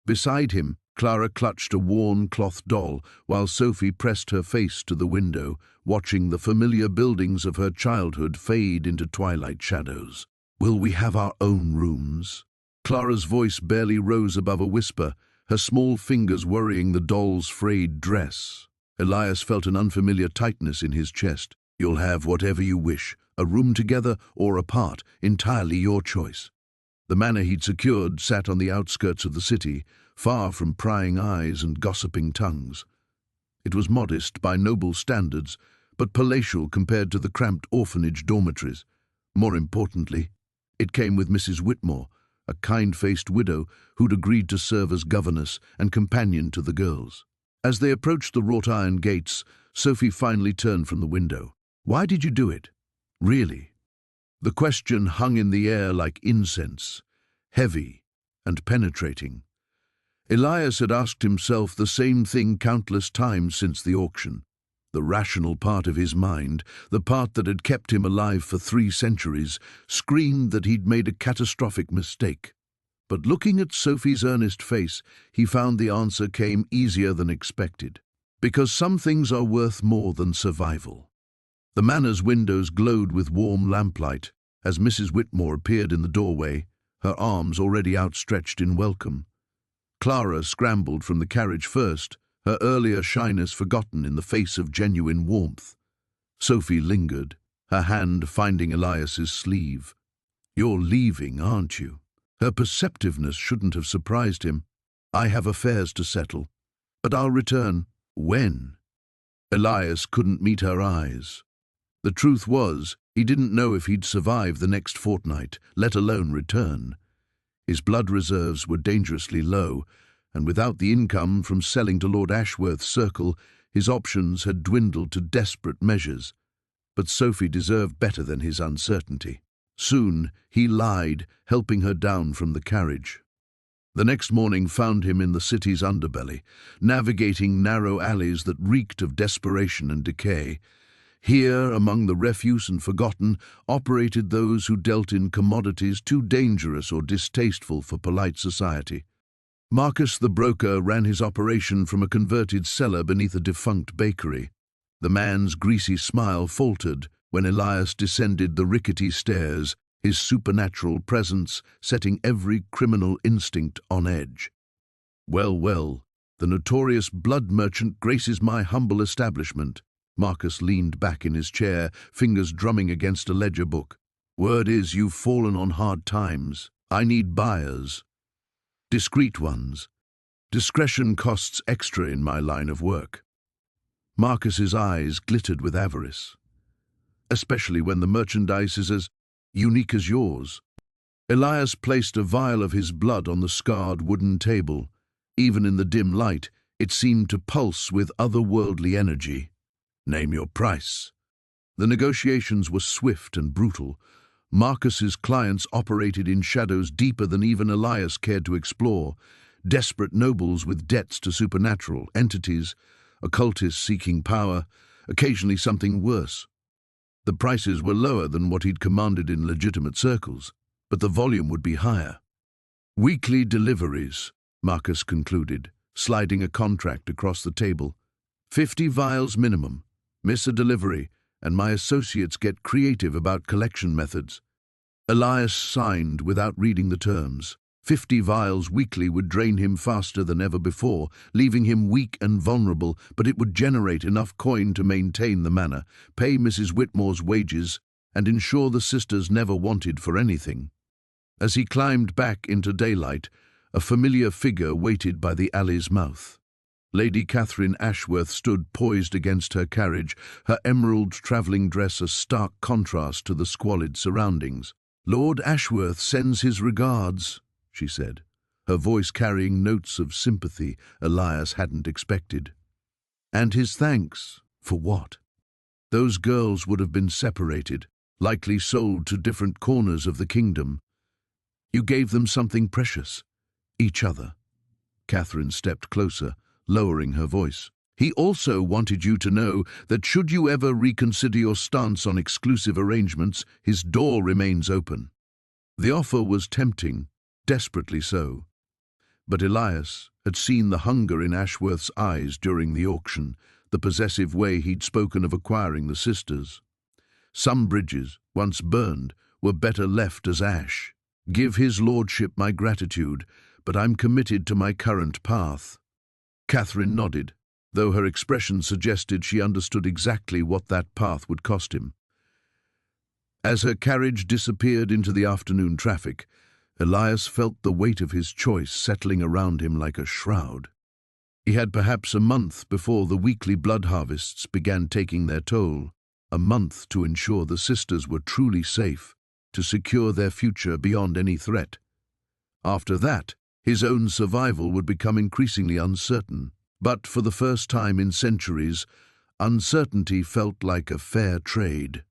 Beside him, Clara clutched a worn cloth doll, while Sophie pressed her face to the window, watching the familiar buildings of her childhood fade into twilight shadows. "Will we have our own rooms?" Clara's voice barely rose above a whisper, her small fingers worrying the doll's frayed dress. Elias felt an unfamiliar tightness in his chest. "You'll have whatever you wish, a room together or apart, entirely your choice." The manor he'd secured sat on the outskirts of the city, far from prying eyes and gossiping tongues. It was modest by noble standards, but palatial compared to the cramped orphanage dormitories. More importantly, it came with Mrs. Whitmore, a kind-faced widow who'd agreed to serve as governess and companion to the girls. As they approached the wrought-iron gates, Sophie finally turned from the window. "Why did you do it? Really?" The question hung in the air like incense, heavy and penetrating. Elias had asked himself the same thing countless times since the auction. The rational part of his mind, the part that had kept him alive for 3 centuries, screamed that he'd made a catastrophic mistake. But looking at Sophie's earnest face, he found the answer came easier than expected. Because some things are worth more than survival. The manor's windows glowed with warm lamplight as Mrs. Whitmore appeared in the doorway, her arms already outstretched in welcome. Clara scrambled from the carriage first, her earlier shyness forgotten in the face of genuine warmth. Sophie lingered, her hand finding Elias's sleeve. "You're leaving, aren't you?" Her perceptiveness shouldn't have surprised him. "I have affairs to settle, but I'll return." "When?" Elias couldn't meet her eyes. The truth was, he didn't know if he'd survive the next fortnight, let alone return. His blood reserves were dangerously low, and without the income from selling to Lord Ashworth's circle, his options had dwindled to desperate measures. But Sophie deserved better than his uncertainty. Soon, he lied, helping her down from the carriage. The next morning found him in the city's underbelly, navigating narrow alleys that reeked of desperation and decay. Here, among the refuse and forgotten, operated those who dealt in commodities too dangerous or distasteful for polite society. Marcus the broker ran his operation from a converted cellar beneath a defunct bakery. The man's greasy smile faltered when Elias descended the rickety stairs, his supernatural presence setting every criminal instinct on edge. "Well, well, the notorious blood merchant graces my humble establishment." Marcus leaned back in his chair, fingers drumming against a ledger book. "Word is you've fallen on hard times. I need buyers. Discreet ones. Discretion costs extra in my line of work." Marcus's eyes glittered with avarice. "Especially when the merchandise is as unique as yours." Elias placed a vial of his blood on the scarred wooden table. Even in the dim light, it seemed to pulse with otherworldly energy. "Name your price." The negotiations were swift and brutal. Marcus's clients operated in shadows deeper than even Elias cared to explore. Desperate nobles with debts to supernatural entities, occultists seeking power, occasionally something worse. The prices were lower than what he'd commanded in legitimate circles, but the volume would be higher. "Weekly deliveries," Marcus concluded, sliding a contract across the table. 50 vials minimum. Miss a delivery, and my associates get creative about collection methods." Elias signed without reading the terms. 50 vials weekly would drain him faster than ever before, leaving him weak and vulnerable, but it would generate enough coin to maintain the manor, pay Mrs. Whitmore's wages, and ensure the sisters never wanted for anything. As he climbed back into daylight, a familiar figure waited by the alley's mouth. Lady Catherine Ashworth stood poised against her carriage, her emerald travelling dress a stark contrast to the squalid surroundings. "Lord Ashworth sends his regards," she said, her voice carrying notes of sympathy Elias hadn't expected. "And his thanks, for what?" Those girls would have been separated, likely sold to different corners of the kingdom. You gave them something precious, each other. Catherine stepped closer, lowering her voice. He also wanted you to know that should you ever reconsider your stance on exclusive arrangements, his door remains open. The offer was tempting, desperately so. But Elias had seen the hunger in Ashworth's eyes during the auction, the possessive way he'd spoken of acquiring the sisters. Some bridges, once burned, were better left as ash. Give his lordship my gratitude, but I'm committed to my current path. Catherine nodded, though her expression suggested she understood exactly what that path would cost him. As her carriage disappeared into the afternoon traffic, Elias felt the weight of his choice settling around him like a shroud. He had perhaps a month before the weekly blood harvests began taking their toll, a month to ensure the sisters were truly safe, to secure their future beyond any threat. After that, his own survival would become increasingly uncertain. But for the first time in centuries, uncertainty felt like a fair trade.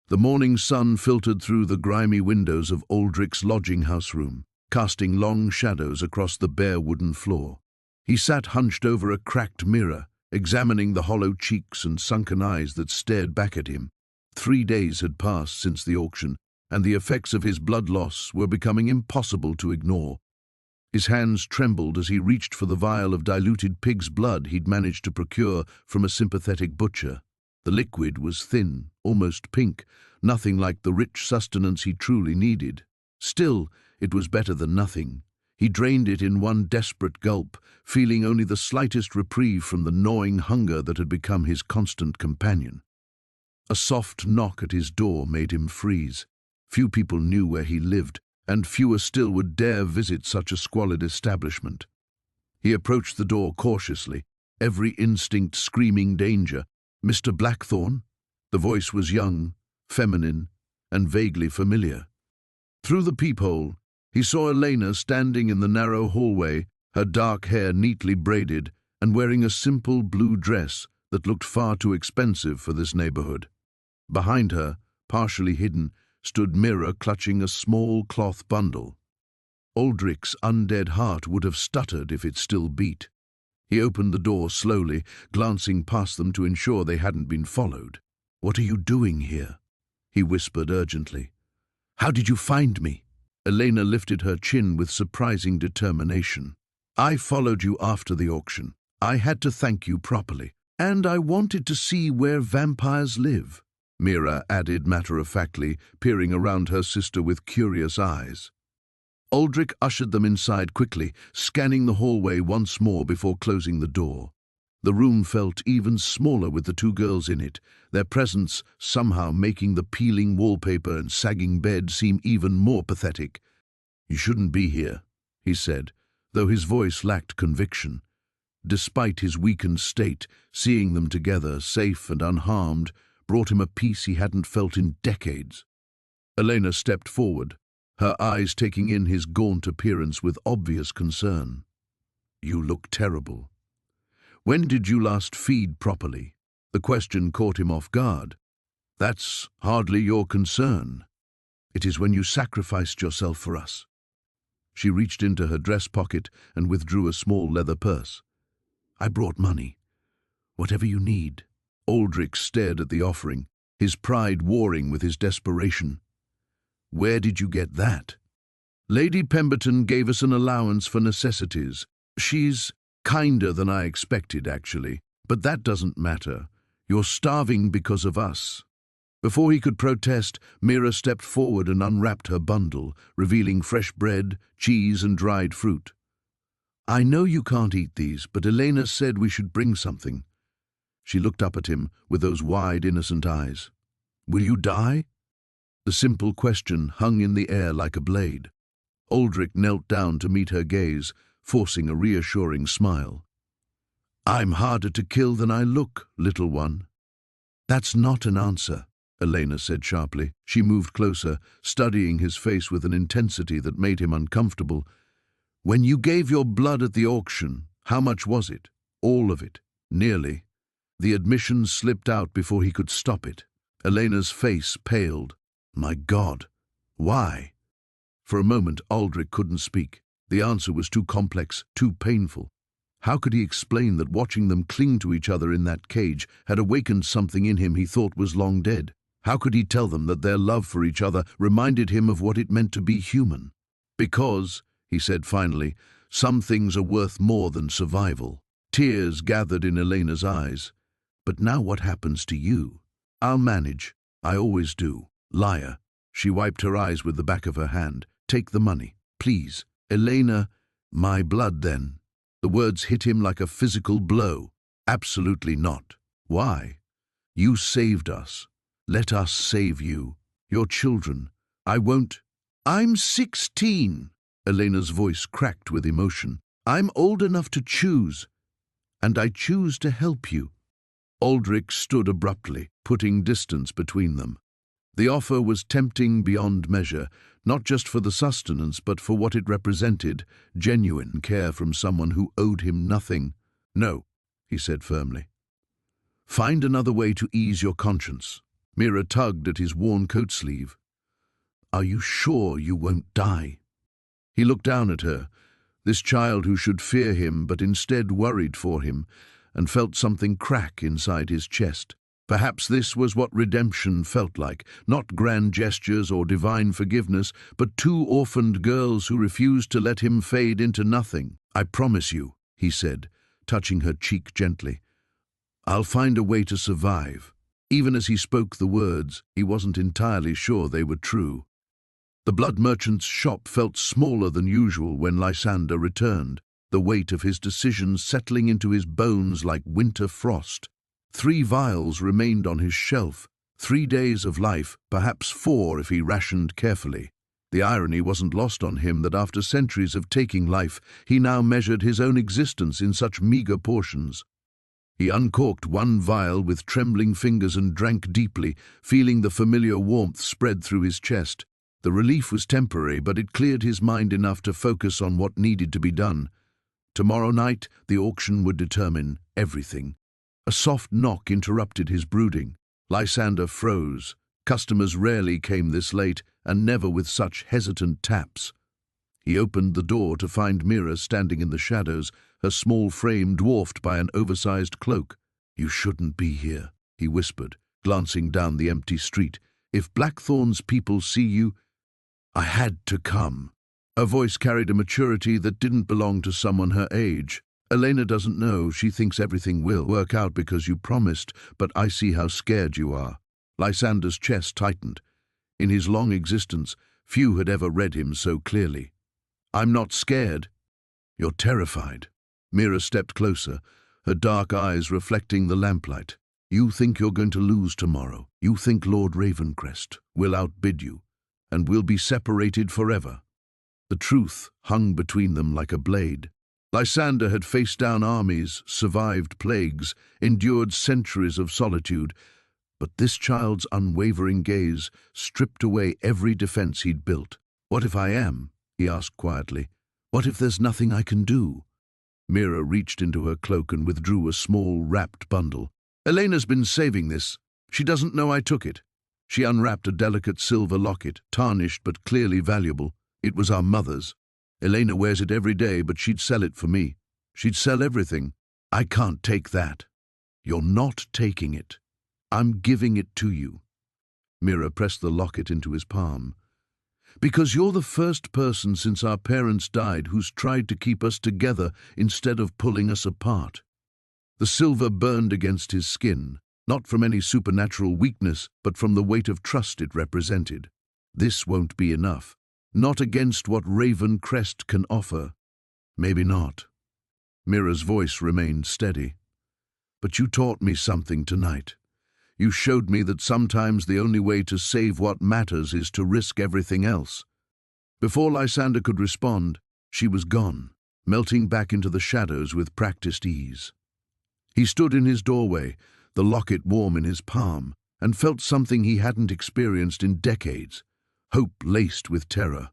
The morning sun filtered through the grimy windows of Aldrich's lodging-house room, casting long shadows across the bare wooden floor. He sat hunched over a cracked mirror, examining the hollow cheeks and sunken eyes that stared back at him. 3 days had passed since the auction, and the effects of his blood loss were becoming impossible to ignore. His hands trembled as he reached for the vial of diluted pig's blood he'd managed to procure from a sympathetic butcher. The liquid was thin, almost pink, nothing like the rich sustenance he truly needed. Still, it was better than nothing. He drained it in one desperate gulp, feeling only the slightest reprieve from the gnawing hunger that had become his constant companion. A soft knock at his door made him freeze. Few people knew where he lived, and fewer still would dare visit such a squalid establishment. He approached the door cautiously, every instinct screaming danger. "Mr. Blackthorne?" The voice was young, feminine, and vaguely familiar. Through the peephole, he saw Elena standing in the narrow hallway, her dark hair neatly braided and wearing a simple blue dress that looked far too expensive for this neighborhood. Behind her, partially hidden, stood Mira clutching a small cloth bundle. Aldrich's undead heart would have stuttered if it still beat. He opened the door slowly, glancing past them to ensure they hadn't been followed. "What are you doing here?" he whispered urgently. "How did you find me?" Elena lifted her chin with surprising determination. "I followed you after the auction. I had to thank you properly. And I wanted to see where vampires live," Mira added matter-of-factly, peering around her sister with curious eyes. Aldrich ushered them inside quickly, scanning the hallway once more before closing the door. The room felt even smaller with the 2 girls in it, their presence somehow making the peeling wallpaper and sagging bed seem even more pathetic. "You shouldn't be here," he said, though his voice lacked conviction. Despite his weakened state, seeing them together, safe and unharmed, brought him a peace he hadn't felt in decades. Elena stepped forward, her eyes taking in his gaunt appearance with obvious concern. "You look terrible. When did you last feed properly?" The question caught him off guard. "That's hardly your concern. It is when you sacrificed yourself for us." She reached into her dress pocket and withdrew a small leather purse. "I brought money. Whatever you need." Aldrich stared at the offering, his pride warring with his desperation. "Where did you get that?" "Lady Pemberton gave us an allowance for necessities. She's kinder than I expected, actually. But that doesn't matter. You're starving because of us." Before he could protest, Mira stepped forward and unwrapped her bundle, revealing fresh bread, cheese, and dried fruit. "I know you can't eat these, but Elena said we should bring something." She looked up at him with those wide, innocent eyes. "Will you die?" The simple question hung in the air like a blade. Aldrich knelt down to meet her gaze, forcing a reassuring smile. "I'm harder to kill than I look, little one." "That's not an answer," Elena said sharply. She moved closer, studying his face with an intensity that made him uncomfortable. "When you gave your blood at the auction, how much was it? All of it?" "Nearly." The admission slipped out before he could stop it. Elena's face paled, My God, why? For a moment, Aldrich couldn't speak. The answer was too complex, too painful. How could he explain that watching them cling to each other in that cage had awakened something in him he thought was long dead? How could he tell them that their love for each other reminded him of what it meant to be human? Because, he said finally, some things are worth more than survival. Tears gathered in Elena's eyes. But now what happens to you? I'll manage. I always do. Liar. She wiped her eyes with the back of her hand. Take the money, please. Elena, my blood then. The words hit him like a physical blow. Absolutely not. Why? You saved us. Let us save you. Your children. I won't. I'm 16. Elena's voice cracked with emotion. I'm old enough to choose. And I choose to help you. Aldrich stood abruptly, putting distance between them. The offer was tempting beyond measure, not just for the sustenance, but for what it represented, genuine care from someone who owed him nothing. No, he said firmly. Find another way to ease your conscience. Mira tugged at his worn coat sleeve. Are you sure you won't die? He looked down at her, this child who should fear him but instead worried for him, and felt something crack inside his chest. Perhaps this was what redemption felt like, not grand gestures or divine forgiveness, but two orphaned girls who refused to let him fade into nothing. I promise you, he said, touching her cheek gently. I'll find a way to survive. Even as he spoke the words, he wasn't entirely sure they were true. The blood merchant's shop felt smaller than usual when Lysander returned, the weight of his decisions settling into his bones like winter frost. 3 vials remained on his shelf, 3 days of life, perhaps 4 if he rationed carefully. The irony wasn't lost on him that after centuries of taking life, he now measured his own existence in such meager portions. He uncorked 1 vial with trembling fingers and drank deeply, feeling the familiar warmth spread through his chest. The relief was temporary, but it cleared his mind enough to focus on what needed to be done. Tomorrow night, the auction would determine everything. A soft knock interrupted his brooding. Lysander froze. Customers rarely came this late, and never with such hesitant taps. He opened the door to find Mira standing in the shadows, her small frame dwarfed by an oversized cloak. You shouldn't be here, he whispered, glancing down the empty street. If Blackthorn's people see you, I had to come. Her voice carried a maturity that didn't belong to someone her age. Elena doesn't know. She thinks everything will work out because you promised, but I see how scared you are. Lysander's chest tightened. In his long existence, few had ever read him so clearly. I'm not scared. You're terrified. Mira stepped closer, her dark eyes reflecting the lamplight. You think you're going to lose tomorrow. You think Lord Ravencrest will outbid you, and we'll be separated forever. The truth hung between them like a blade. Lysander had faced down armies, survived plagues, endured centuries of solitude, but this child's unwavering gaze stripped away every defense he'd built. What if I am? He asked quietly. What if there's nothing I can do? Mira reached into her cloak and withdrew a small, wrapped bundle. Elena's been saving this. She doesn't know I took it. She unwrapped a delicate silver locket, tarnished but clearly valuable. It was our mother's. Elena wears it every day, but she'd sell it for me. She'd sell everything. I can't take that. You're not taking it. I'm giving it to you. Mira pressed the locket into his palm. Because you're the first person since our parents died who's tried to keep us together instead of pulling us apart. The silver burned against his skin, not from any supernatural weakness, but from the weight of trust it represented. This won't be enough. Not against what Ravencrest can offer. Maybe not. Mira's voice remained steady. But you taught me something tonight. You showed me that sometimes the only way to save what matters is to risk everything else. Before Lysander could respond, she was gone, melting back into the shadows with practiced ease. He stood in his doorway, the locket warm in his palm, and felt something he hadn't experienced in decades. Hope laced with terror.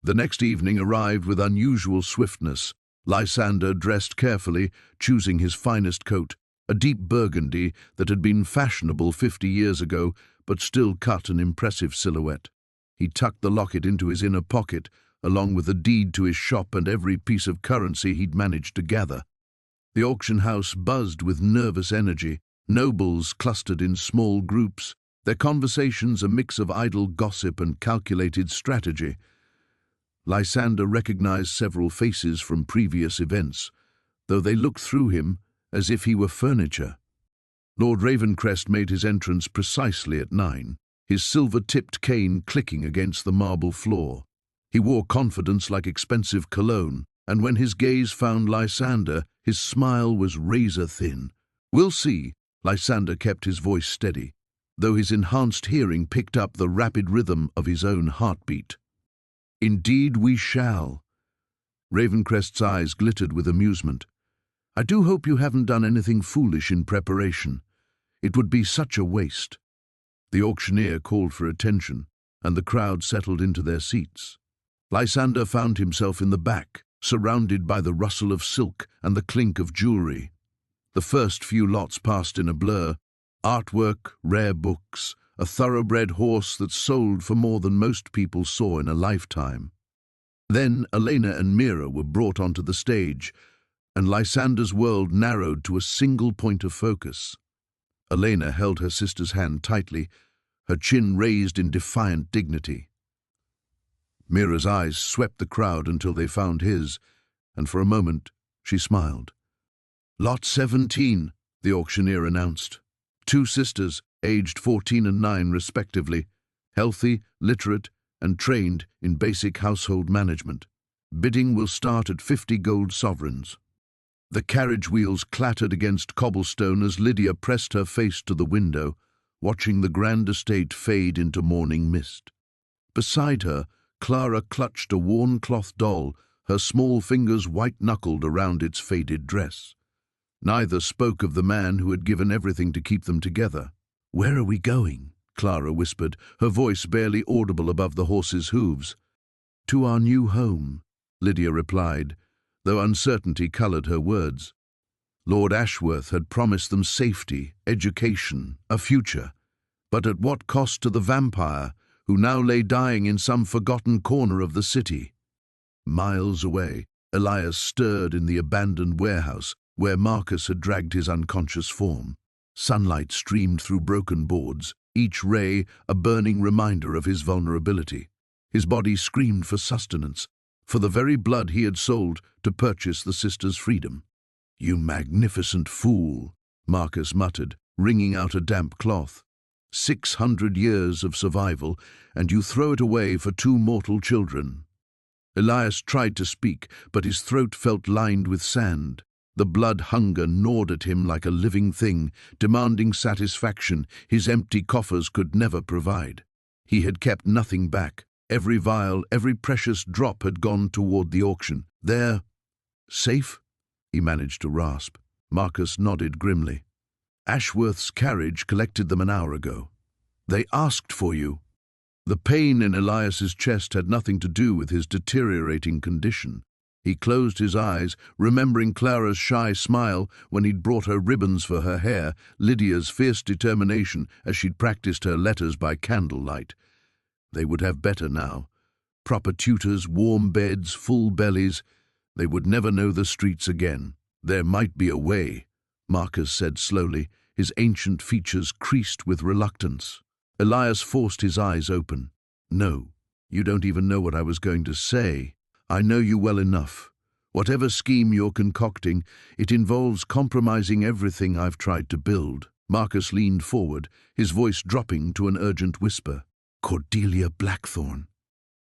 The next evening arrived with unusual swiftness. Lysander dressed carefully, choosing his finest coat, a deep burgundy that had been fashionable 50 years ago but still cut an impressive silhouette. He tucked the locket into his inner pocket, along with the deed to his shop and every piece of currency he'd managed to gather. The auction house buzzed with nervous energy. Nobles clustered in small groups, their conversations a mix of idle gossip and calculated strategy. Lysander recognized several faces from previous events, though they looked through him as if he were furniture. Lord Ravencrest made his entrance precisely at 9, his silver-tipped cane clicking against the marble floor. He wore confidence like expensive cologne, and when his gaze found Lysander, his smile was razor-thin. "We'll see." Lysander kept his voice steady, though his enhanced hearing picked up the rapid rhythm of his own heartbeat. "Indeed we shall." Ravencrest's eyes glittered with amusement. "I do hope you haven't done anything foolish in preparation. It would be such a waste." The auctioneer called for attention, and the crowd settled into their seats. Lysander found himself in the back, surrounded by the rustle of silk and the clink of jewelry. The first few lots passed in a blur: artwork, rare books, a thoroughbred horse that sold for more than most people saw in a lifetime. Then Elena and Mira were brought onto the stage, and Lysander's world narrowed to a single point of focus. Elena held her sister's hand tightly, her chin raised in defiant dignity. Mira's eyes swept the crowd until they found his, and for a moment she smiled. "Lot 17, the auctioneer announced. 2 sisters, aged 14 and 9 respectively, healthy, literate, and trained in basic household management. Bidding will start at 50 gold sovereigns." The carriage wheels clattered against cobblestone as Lydia pressed her face to the window, watching the grand estate fade into morning mist. Beside her, Clara clutched a worn cloth doll, her small fingers white-knuckled around its faded dress. Neither spoke of the man who had given everything to keep them together. "Where are we going?" Clara whispered, her voice barely audible above the horse's hooves. "To our new home," Lydia replied, though uncertainty colored her words. Lord Ashworth had promised them safety, education, a future, but at what cost to the vampire, who now lay dying in some forgotten corner of the city? Miles away, Elias stirred in the abandoned warehouse, where Marcus had dragged his unconscious form. Sunlight streamed through broken boards, each ray a burning reminder of his vulnerability. His body screamed for sustenance, for the very blood he had sold to purchase the sisters' freedom. "You magnificent fool," Marcus muttered, wringing out a damp cloth. 600 years of survival, and you throw it away for 2 mortal children." Elias tried to speak, but his throat felt lined with sand. The blood hunger gnawed at him like a living thing, demanding satisfaction his empty coffers could never provide. He had kept nothing back. Every vial, every precious drop had gone toward the auction. "They're safe?" he managed to rasp. Marcus nodded grimly. "Ashworth's carriage collected them an hour ago. They asked for you." The pain in Elias's chest had nothing to do with his deteriorating condition. He closed his eyes, remembering Clara's shy smile when he'd brought her ribbons for her hair, Lydia's fierce determination as she'd practiced her letters by candlelight. They would have better now. Proper tutors, warm beds, full bellies. They would never know the streets again. "There might be a way," Marcus said slowly, his ancient features creased with reluctance. Elias forced his eyes open. "No, you don't even know what I was going to say. I know you well enough. Whatever scheme you're concocting, it involves compromising everything I've tried to build." Marcus leaned forward, his voice dropping to an urgent whisper. "Cordelia Blackthorne."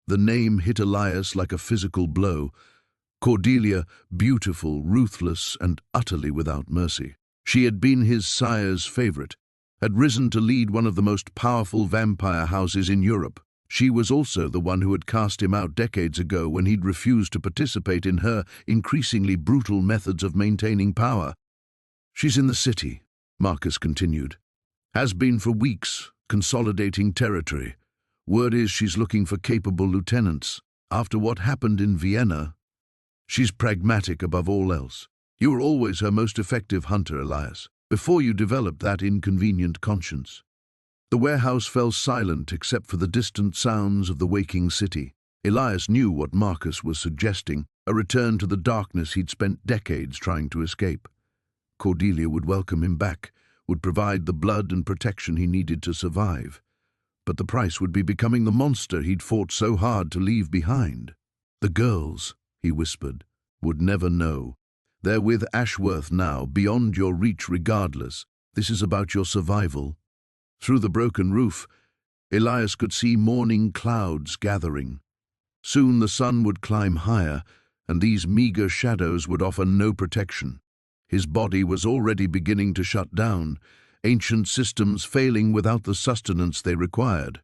The name hit Elias like a physical blow. Cordelia, beautiful, ruthless, and utterly without mercy. She had been his sire's favorite, had risen to lead one of the most powerful vampire houses in Europe. She was also the one who had cast him out decades ago when he'd refused to participate in her increasingly brutal methods of maintaining power. "She's in the city," Marcus continued. "Has been for weeks, consolidating territory. Word is she's looking for capable lieutenants. After what happened in Vienna, she's pragmatic above all else. You were always her most effective hunter, Elias. before you develop that inconvenient conscience. The warehouse fell silent except for the distant sounds of the waking city. Elias knew what Marcus was suggesting, a return to the darkness he'd spent decades trying to escape. Cordelia would welcome him back, would provide the blood and protection he needed to survive. But the price would be becoming the monster he'd fought so hard to leave behind. The girls, he whispered, would never know. They're with Ashworth now, beyond your reach regardless. This is about your survival. Through the broken roof, Elias could see morning clouds gathering. Soon the sun would climb higher, and these meager shadows would offer no protection. His body was already beginning to shut down, ancient systems failing without the sustenance they required.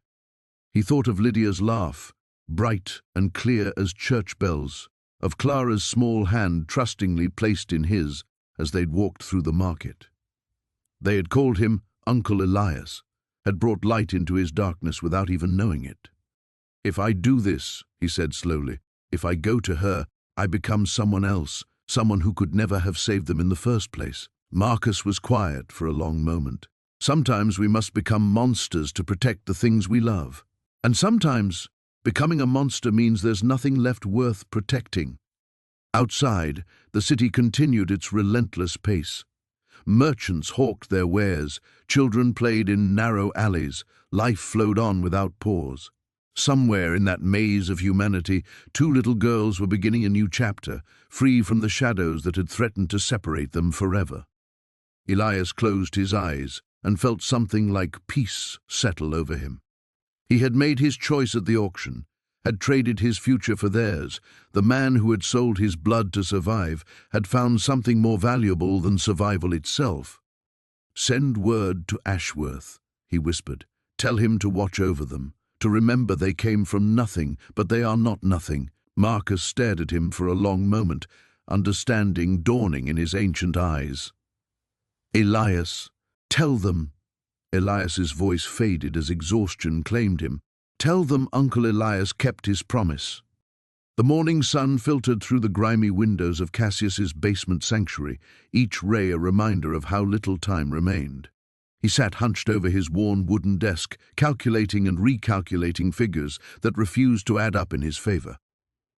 He thought of Lydia's laugh, bright and clear as church bells, of Clara's small hand trustingly placed in his as they'd walked through the market. They had called him Uncle Elias, had brought light into his darkness without even knowing it. "If I do this," he said slowly, "if I go to her, I become someone else, someone who could never have saved them in the first place." Marcus was quiet for a long moment. Sometimes we must become monsters to protect the things we love. And sometimes becoming a monster means there's nothing left worth protecting. Outside, the city continued its relentless pace. Merchants hawked their wares, children played in narrow alleys, life flowed on without pause. Somewhere in that maze of humanity, two little girls were beginning a new chapter, free from the shadows that had threatened to separate them forever. Elias closed his eyes and felt something like peace settle over him. He had made his choice at the auction, had traded his future for theirs. The man who had sold his blood to survive had found something more valuable than survival itself. "Send word to Ashworth," he whispered. "Tell him to watch over them, to remember they came from nothing, but they are not nothing." Marcus stared at him for a long moment, understanding dawning in his ancient eyes. "Elias, tell them." Elias's voice faded as exhaustion claimed him. "Tell them Uncle Elias kept his promise." The morning sun filtered through the grimy windows of Cassius's basement sanctuary, each ray a reminder of how little time remained. He sat hunched over his worn wooden desk, calculating and recalculating figures that refused to add up in his favor.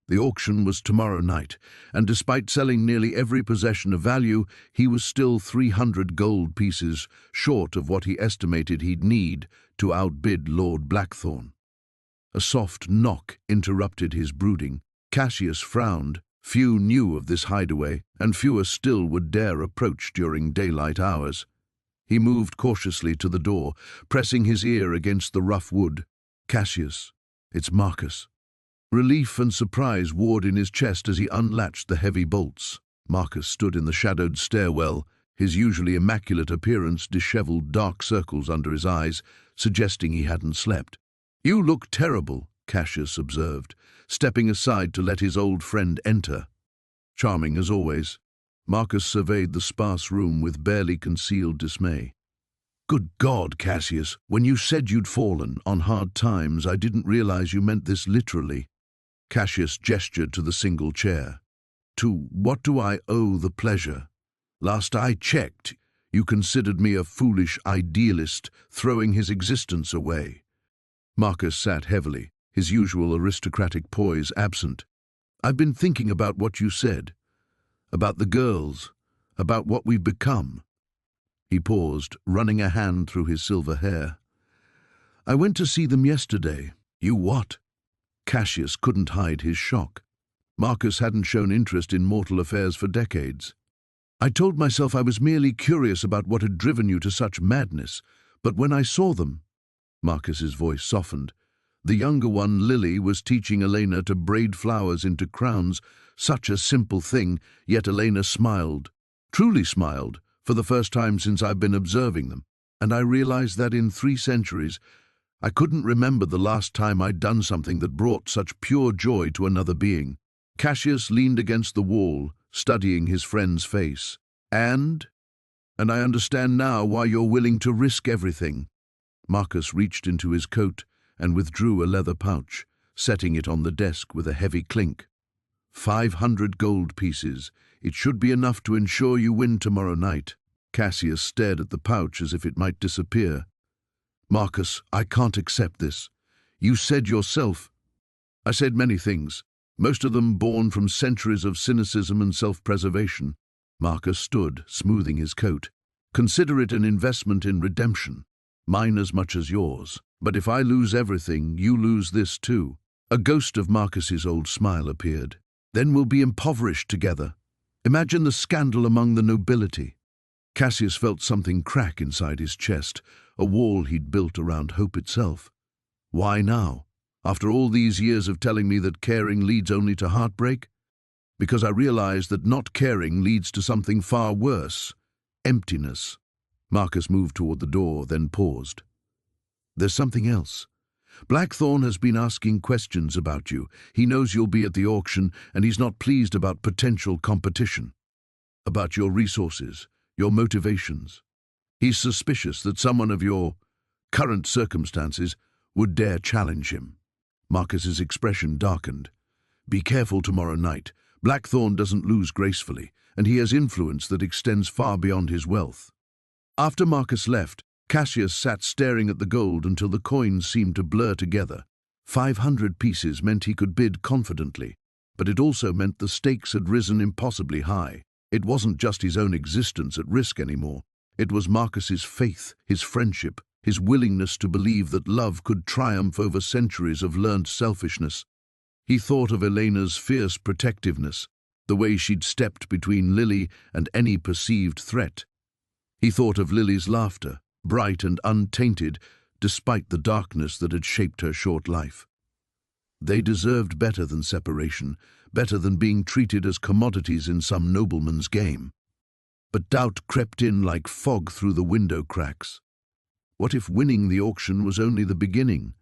The auction was tomorrow night, and despite selling nearly every possession of value, he was still 300 gold pieces short of what he estimated he'd need to outbid Lord Blackthorn. A soft knock interrupted his brooding. Cassius frowned. Few knew of this hideaway, and fewer still would dare approach during daylight hours. He moved cautiously to the door, pressing his ear against the rough wood. "Cassius, it's Marcus." Relief and surprise warred in his chest as he unlatched the heavy bolts. Marcus stood in the shadowed stairwell, his usually immaculate appearance disheveled, dark circles under his eyes, suggesting he hadn't slept. "You look terrible," Cassius observed, stepping aside to let his old friend enter. Charming as always, Marcus surveyed the sparse room with barely concealed dismay. "Good God, Cassius, when you said you'd fallen on hard times, I didn't realize you meant this literally." Cassius gestured to the single chair. "To what do I owe the pleasure? Last I checked, you considered me a foolish idealist throwing his existence away." Marcus sat heavily, his usual aristocratic poise absent. "I've been thinking about what you said, about the girls, about what we've become." He paused, running a hand through his silver hair. "I went to see them yesterday." "You what?" Cassius couldn't hide his shock. Marcus hadn't shown interest in mortal affairs for decades. "I told myself I was merely curious about what had driven you to such madness, but when I saw them—" Marcus's voice softened. The younger one, Lily, was teaching Elena to braid flowers into crowns, such a simple thing, yet Elena smiled, truly smiled, for the first time since I've been observing them, and I realized that in 3 centuries, I couldn't remember the last time I'd done something that brought such pure joy to another being. Cassius leaned against the wall, studying his friend's face. And I understand now why you're willing to risk everything." Marcus reached into his coat and withdrew a leather pouch, setting it on the desk with a heavy clink. 500 gold pieces. It should be enough to ensure you win tomorrow night." Cassius stared at the pouch as if it might disappear. "Marcus, I can't accept this. You said yourself—" "I said many things, most of them born from centuries of cynicism and self-preservation." Marcus stood, smoothing his coat. "Consider it an investment in redemption, mine as much as yours. But if I lose everything, you lose this too." A ghost of Marcus's old smile appeared. "Then we'll be impoverished together. Imagine the scandal among the nobility." Cassius felt something crack inside his chest, a wall he'd built around hope itself. "Why now? After all these years of telling me that caring leads only to heartbreak?" "Because I realized that not caring leads to something far worse, emptiness." Marcus moved toward the door, then paused. "There's something else. Blackthorn has been asking questions about you. He knows you'll be at the auction, and he's not pleased about potential competition. About your resources, your motivations. He's suspicious that someone of your current circumstances would dare challenge him." Marcus's expression darkened. "Be careful tomorrow night. Blackthorn doesn't lose gracefully, and he has influence that extends far beyond his wealth." After Marcus left, Cassius sat staring at the gold until the coins seemed to blur together. 500 pieces meant he could bid confidently, but it also meant the stakes had risen impossibly high. It wasn't just his own existence at risk anymore. It was Marcus's faith, his friendship, his willingness to believe that love could triumph over centuries of learned selfishness. He thought of Elena's fierce protectiveness, the way she'd stepped between Lily and any perceived threat. He thought of Lily's laughter, bright and untainted, despite the darkness that had shaped her short life. They deserved better than separation, better than being treated as commodities in some nobleman's game. But doubt crept in like fog through the window cracks. What if winning the auction was only the beginning?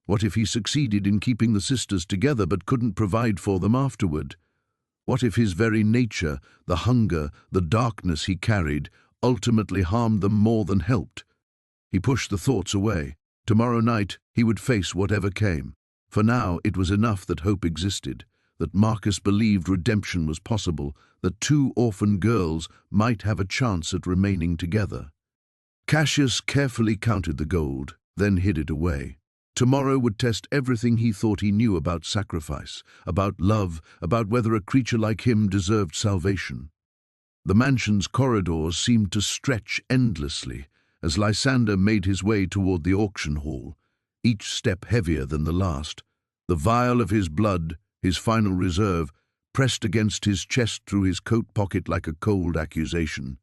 What if he succeeded in keeping the sisters together but couldn't provide for them afterward? What if his very nature, the hunger, the darkness he carried, ultimately harmed them more than helped? He pushed the thoughts away. Tomorrow night he would face whatever came. For now it was enough that hope existed, that Marcus believed redemption was possible, that two orphan girls might have a chance at remaining together. Cassius carefully counted the gold, then hid it away. Tomorrow would test everything he thought he knew about sacrifice, about love, about whether a creature like him deserved salvation. The mansion's corridors seemed to stretch endlessly as Lysander made his way toward the auction hall, each step heavier than the last. The vial of his blood, his final reserve, pressed against his chest through his coat pocket like a cold accusation.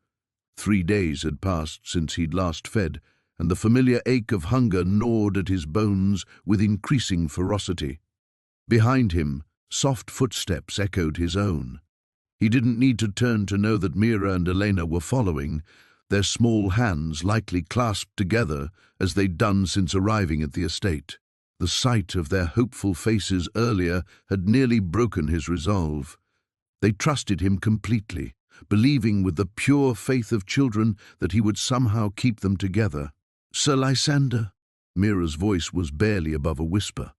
3 days had passed since he'd last fed, and the familiar ache of hunger gnawed at his bones with increasing ferocity. Behind him, soft footsteps echoed his own. He didn't need to turn to know that Mira and Elena were following, their small hands lightly clasped together as they'd done since arriving at the estate. The sight of their hopeful faces earlier had nearly broken his resolve. They trusted him completely, believing with the pure faith of children that he would somehow keep them together. "Sir Lysander," Mira's voice was barely above a whisper.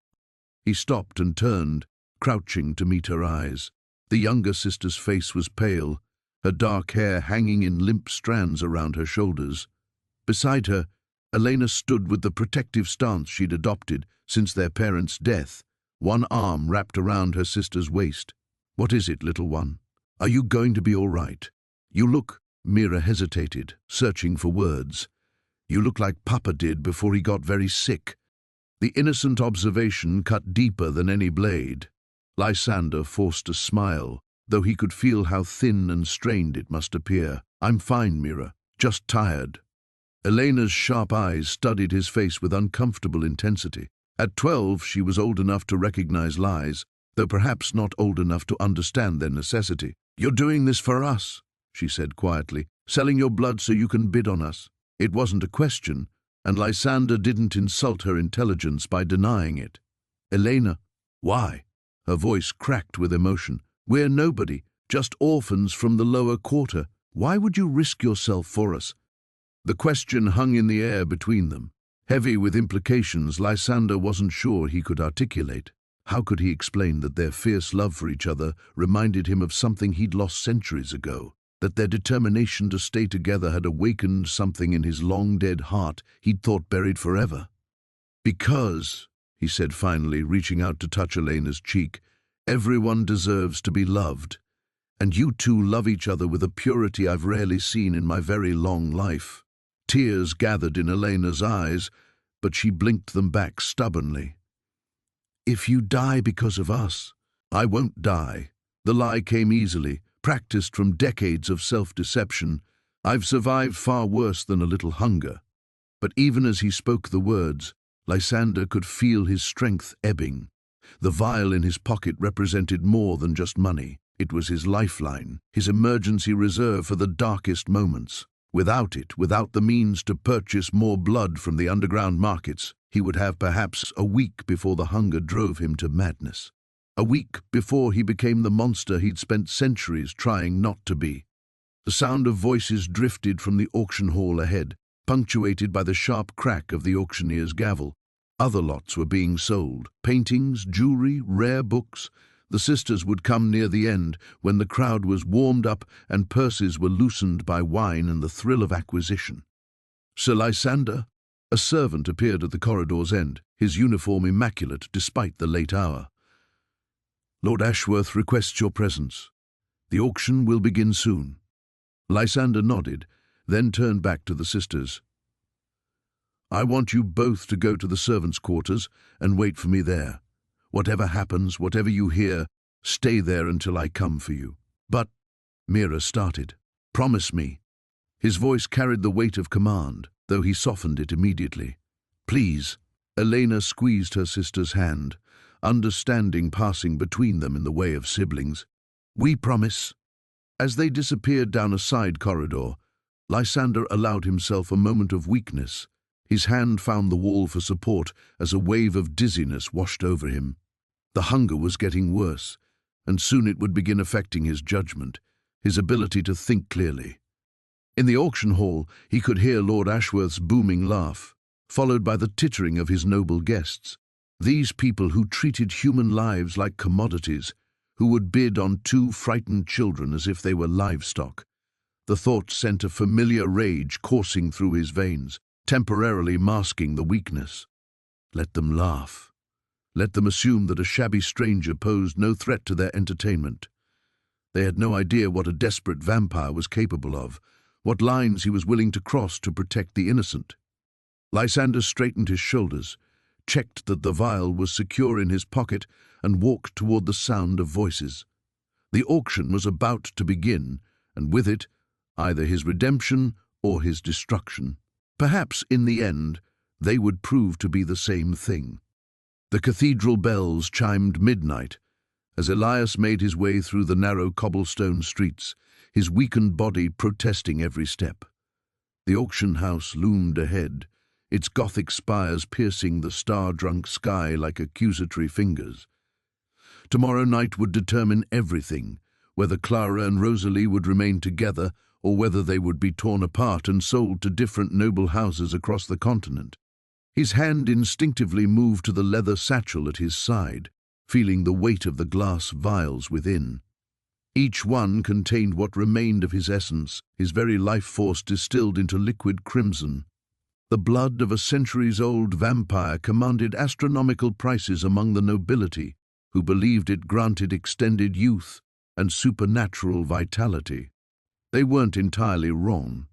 He stopped and turned, crouching to meet her eyes. The younger sister's face was pale, her dark hair hanging in limp strands around her shoulders. Beside her, Elena stood with the protective stance she'd adopted since their parents' death, one arm wrapped around her sister's waist. "What is it, little one? Are you going to be all right? You look—" Mira hesitated, searching for words. "You look like Papa did before he got very sick." The innocent observation cut deeper than any blade. Lysander forced a smile, though he could feel how thin and strained it must appear. "I'm fine, Mira, just tired." Elena's sharp eyes studied his face with uncomfortable intensity. At 12, she was old enough to recognize lies, though perhaps not old enough to understand their necessity. "You're doing this for us," she said quietly, "selling your blood so you can bid on us." It wasn't a question, and Lysander didn't insult her intelligence by denying it. "Elena, why?" Her voice cracked with emotion. "We're nobody, just orphans from the lower quarter. Why would you risk yourself for us?" The question hung in the air between them, heavy with implications Lysander wasn't sure he could articulate. How could he explain that their fierce love for each other reminded him of something he'd lost centuries ago? that their determination to stay together had awakened something in his long-dead heart he'd thought buried forever. "Because," he said finally, reaching out to touch Elena's cheek, "everyone deserves to be loved, and you two love each other with a purity I've rarely seen in my very long life." Tears gathered in Elena's eyes, but she blinked them back stubbornly. "If you die because of us—" "I won't die." The lie came easily, practiced from decades of self-deception. "I've survived far worse than a little hunger." But even as he spoke the words, Lysander could feel his strength ebbing. The vial in his pocket represented more than just money. It was his lifeline, his emergency reserve for the darkest moments. Without it, without the means to purchase more blood from the underground markets, he would have perhaps a week before the hunger drove him to madness. A week before he became the monster he'd spent centuries trying not to be. The sound of voices drifted from the auction hall ahead, punctuated by the sharp crack of the auctioneer's gavel. Other lots were being sold. Paintings, jewelry, rare books. The sisters would come near the end, when the crowd was warmed up and purses were loosened by wine and the thrill of acquisition. "Sir Lysander?" A servant appeared at the corridor's end, his uniform immaculate despite the late hour. "Lord Ashworth requests your presence. The auction will begin soon." Lysander nodded, then turned back to the sisters. "I want you both to go to the servants' quarters and wait for me there. Whatever happens, whatever you hear, stay there until I come for you." "But—" Mira started. "Promise me." His voice carried the weight of command, though he softened it immediately. "Please." Elena squeezed her sister's hand, understanding passing between them in the way of siblings. "We promise." As they disappeared down a side corridor, Lysander allowed himself a moment of weakness. His hand found the wall for support as a wave of dizziness washed over him. The hunger was getting worse, and soon it would begin affecting his judgment, his ability to think clearly. In the auction hall, he could hear Lord Ashworth's booming laugh, followed by the tittering of his noble guests. These people who treated human lives like commodities, who would bid on two frightened children as if they were livestock. The thought sent a familiar rage coursing through his veins, temporarily masking the weakness. Let them laugh. Let them assume that a shabby stranger posed no threat to their entertainment. They had no idea what a desperate vampire was capable of, what lines he was willing to cross to protect the innocent. Lysander straightened his shoulders, checked that the vial was secure in his pocket, and walked toward the sound of voices. The auction was about to begin, and with it, either his redemption or his destruction. Perhaps, in the end, they would prove to be the same thing. The cathedral bells chimed midnight. As Elias made his way through the narrow cobblestone streets, his weakened body protesting every step. The auction house loomed ahead, its Gothic spires piercing the star-drunk sky like accusatory fingers. Tomorrow night would determine everything, whether Clara and Rosalie would remain together or whether they would be torn apart and sold to different noble houses across the continent. His hand instinctively moved to the leather satchel at his side, feeling the weight of the glass vials within. Each one contained what remained of his essence, his very life force distilled into liquid crimson. The blood of a centuries-old vampire commanded astronomical prices among the nobility, who believed it granted extended youth and supernatural vitality. They weren't entirely wrong.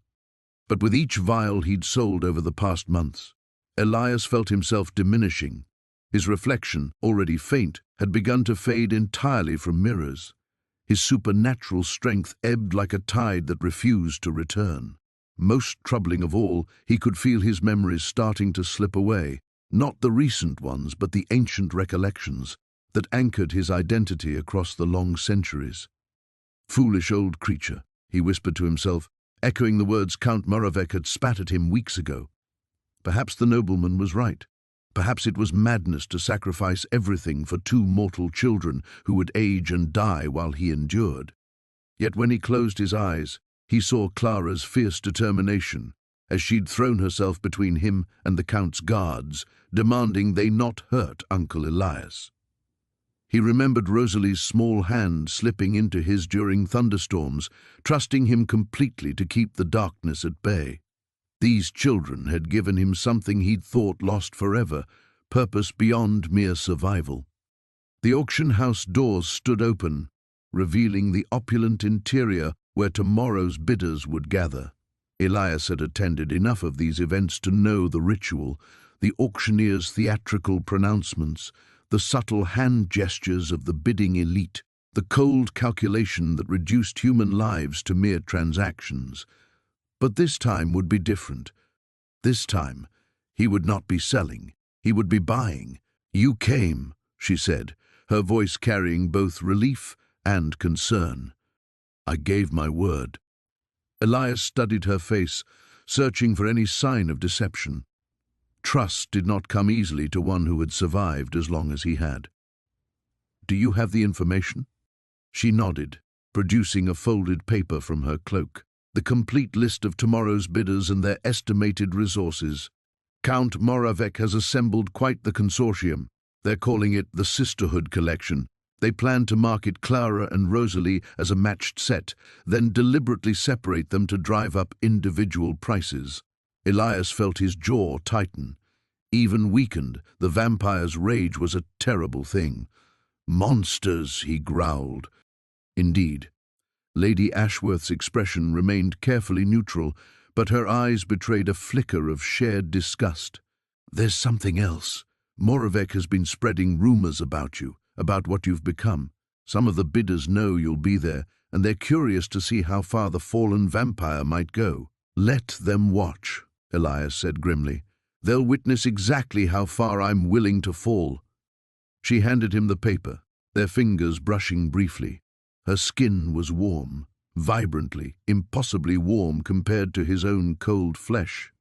But with each vial he'd sold over the past months, Elias felt himself diminishing. His reflection, already faint, had begun to fade entirely from mirrors. His supernatural strength ebbed like a tide that refused to return. Most troubling of all, he could feel his memories starting to slip away, not the recent ones, but the ancient recollections that anchored his identity across the long centuries. "Foolish old creature," he whispered to himself, echoing the words Count Moravec had spat at him weeks ago. Perhaps the nobleman was right. Perhaps it was madness to sacrifice everything for two mortal children who would age and die while he endured. Yet when he closed his eyes, he saw Clara's fierce determination, as she'd thrown herself between him and the Count's guards, demanding they not hurt Uncle Elias. He remembered Rosalie's small hand slipping into his during thunderstorms, trusting him completely to keep the darkness at bay. These children had given him something he'd thought lost forever, purpose beyond mere survival. The auction house doors stood open, revealing the opulent interior where tomorrow's bidders would gather. Elias had attended enough of these events to know the ritual, the auctioneer's theatrical pronouncements, the subtle hand gestures of the bidding elite, the cold calculation that reduced human lives to mere transactions. But this time would be different. This time, he would not be selling, he would be buying. "You came," she said, her voice carrying both relief and concern. "I gave my word." Elias studied her face, searching for any sign of deception. Trust did not come easily to one who had survived as long as he had. "Do you have the information?" She nodded, producing a folded paper from her cloak. The complete list of tomorrow's bidders and their estimated resources. Count Moravec has assembled quite the consortium. They're calling it the Sisterhood Collection. They plan to market Clara and Rosalie as a matched set, then deliberately separate them to drive up individual prices. Elias felt his jaw tighten. Even weakened, the vampire's rage was a terrible thing. "Monsters," he growled. Indeed. Lady Ashworth's expression remained carefully neutral, but her eyes betrayed a flicker of shared disgust. "There's something else. Moravec has been spreading rumors about you, about what you've become. Some of the bidders know you'll be there, and they're curious to see how far the fallen vampire might go." "Let them watch," Elias said grimly. "They'll witness exactly how far I'm willing to fall." She handed him the paper, their fingers brushing briefly. Her skin was warm, vibrantly, impossibly warm compared to his own cold flesh.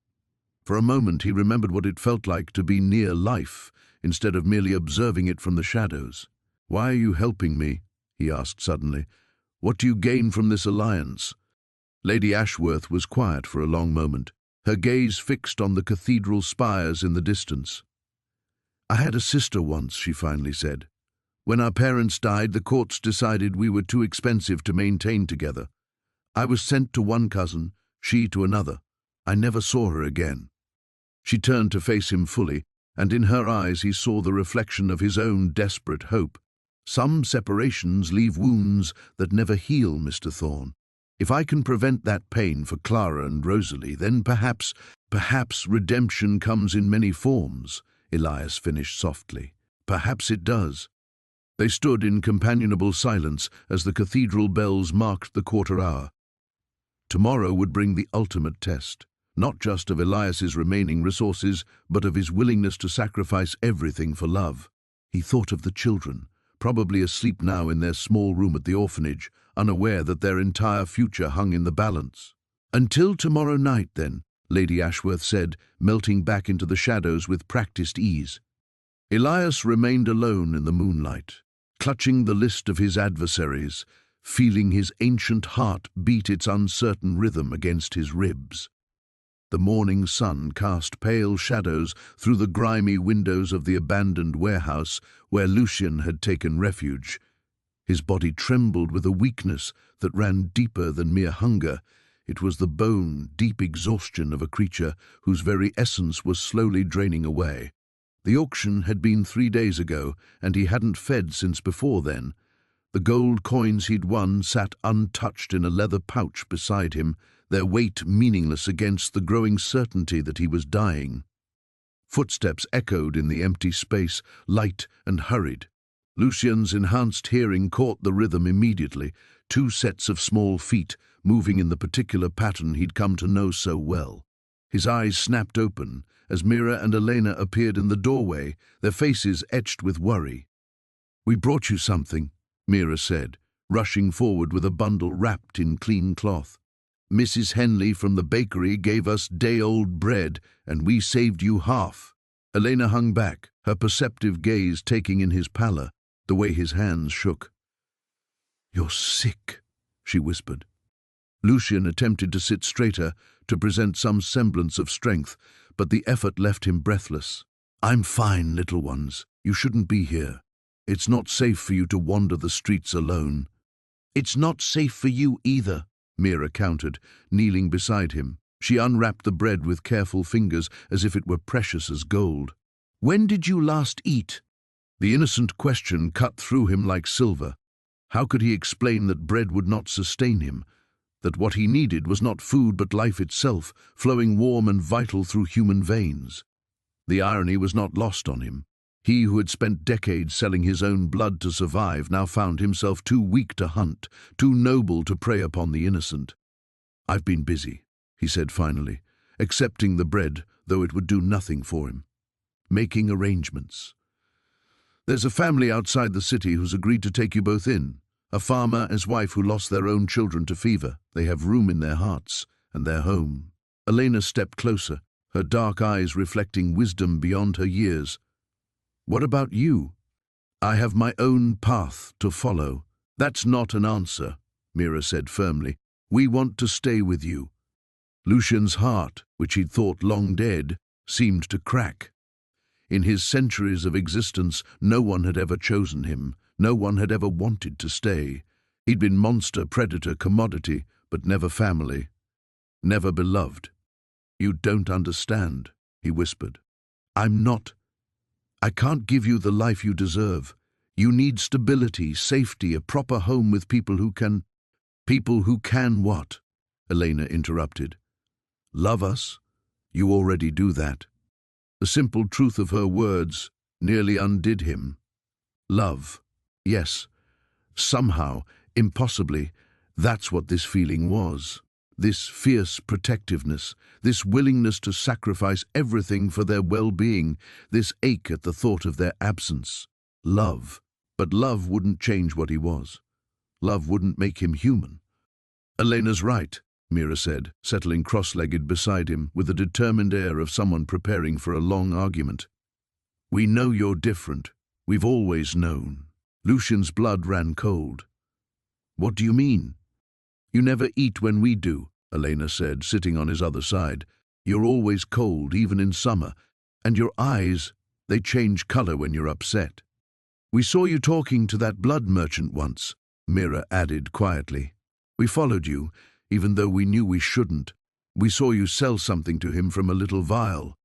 For a moment he remembered what it felt like to be near life, instead of merely observing it from the shadows. "Why are you helping me?" he asked suddenly. "What do you gain from this alliance?" Lady Ashworth was quiet for a long moment, her gaze fixed on the cathedral spires in the distance. "I had a sister once," she finally said. "When our parents died, the courts decided we were too expensive to maintain together. I was sent to one cousin, she to another. I never saw her again." She turned to face him fully, and in her eyes he saw the reflection of his own desperate hope. "Some separations leave wounds that never heal, Mr. Thorne. If I can prevent that pain for Clara and Rosalie, then perhaps redemption comes in many forms," Elias finished softly. "Perhaps it does." They stood in companionable silence as the cathedral bells marked the quarter hour. Tomorrow would bring the ultimate test, not just of Elias's remaining resources, but of his willingness to sacrifice everything for love. He thought of the children, probably asleep now in their small room at the orphanage, unaware that their entire future hung in the balance. "Until tomorrow night, then," Lady Ashworth said, melting back into the shadows with practiced ease. Elias remained alone in the moonlight, clutching the list of his adversaries, feeling his ancient heart beat its uncertain rhythm against his ribs. The morning sun cast pale shadows through the grimy windows of the abandoned warehouse where Lucien had taken refuge. His body trembled with a weakness that ran deeper than mere hunger. It was the bone, deep exhaustion of a creature whose very essence was slowly draining away. The auction had been 3 days ago, and he hadn't fed since before then. The gold coins he'd won sat untouched in a leather pouch beside him, their weight meaningless against the growing certainty that he was dying. Footsteps echoed in the empty space, light and hurried. Lucien's enhanced hearing caught the rhythm immediately, 2 sets of small feet, moving in the particular pattern he'd come to know so well. His eyes snapped open as Mira and Elena appeared in the doorway, their faces etched with worry. "We brought you something," Mira said, rushing forward with a bundle wrapped in clean cloth. "Mrs. Henley from the bakery gave us day-old bread, and we saved you half." Elena hung back, her perceptive gaze taking in his pallor, the way his hands shook. "You're sick," she whispered. Lucien attempted to sit straighter, to present some semblance of strength, but the effort left him breathless. "I'm fine, little ones. You shouldn't be here." It's not safe for you to wander the streets alone. It's not safe for you either, Mira countered, kneeling beside him. She unwrapped the bread with careful fingers as if it were precious as gold. When did you last eat? The innocent question cut through him like silver. How could he explain that bread would not sustain him, that what he needed was not food but life itself, flowing warm and vital through human veins? The irony was not lost on him. He who had spent decades selling his own blood to survive now found himself too weak to hunt, too noble to prey upon the innocent. I've been busy, he said finally, accepting the bread, though it would do nothing for him. Making arrangements. There's a family outside the city who's agreed to take you both in. A farmer and his wife who lost their own children to fever. They have room in their hearts and their home. Elena stepped closer, her dark eyes reflecting wisdom beyond her years. What about you? I have my own path to follow. That's not an answer, Mira said firmly. We want to stay with you. Lucian's heart, which he'd thought long dead, seemed to crack. In his centuries of existence, no one had ever chosen him. No one had ever wanted to stay. He'd been monster, predator, commodity, but never family. Never beloved. You don't understand, he whispered. I can't give you the life you deserve. You need stability, safety, a proper home with people who can... People who can what? Elena interrupted. Love us? You already do that. The simple truth of her words nearly undid him. Love. Yes. Somehow, impossibly, that's what this feeling was. This fierce protectiveness, this willingness to sacrifice everything for their well-being, this ache at the thought of their absence. Love. But love wouldn't change what he was. Love wouldn't make him human. Elena's right, Mira said, settling cross-legged beside him with a determined air of someone preparing for a long argument. We know you're different. We've always known. Lucian's blood ran cold. What do you mean? You never eat when we do, Elena said, sitting on his other side. You're always cold, even in summer. And your eyes, they change color when you're upset. We saw you talking to that blood merchant once, Mira added quietly. We followed you, even though we knew we shouldn't. We saw you sell something to him from a little vial.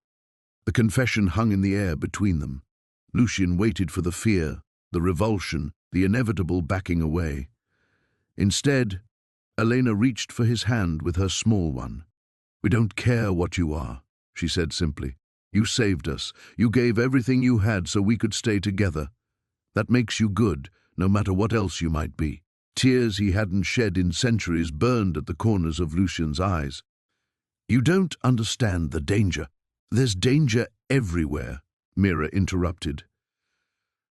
The confession hung in the air between them. Lucian waited for the fear, the revulsion, the inevitable backing away. Instead, Elena reached for his hand with her small one. We don't care what you are, she said simply. You saved us. You gave everything you had so we could stay together. That makes you good, no matter what else you might be. Tears he hadn't shed in centuries burned at the corners of Lucian's eyes. You don't understand the danger. There's danger everywhere, Mira interrupted.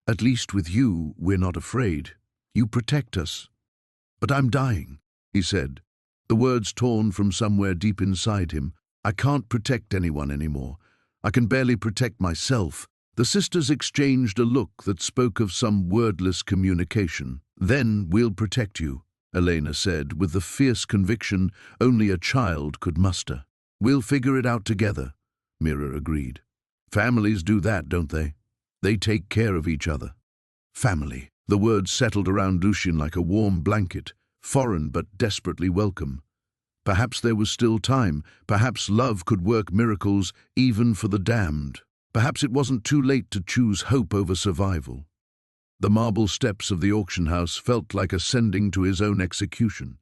At least with you, we're not afraid. You protect us. But I'm dying, he said, the words torn from somewhere deep inside him. I can't protect anyone anymore. I can barely protect myself. The sisters exchanged a look that spoke of some wordless communication. Then we'll protect you, Elena said, with the fierce conviction only a child could muster. We'll figure it out together, Mira agreed. Families do that, don't they? They take care of each other. Family. The words settled around Lucian like a warm blanket, foreign but desperately welcome. Perhaps there was still time. Perhaps love could work miracles even for the damned. Perhaps it wasn't too late to choose hope over survival. The marble steps of the auction house felt like ascending to his own execution.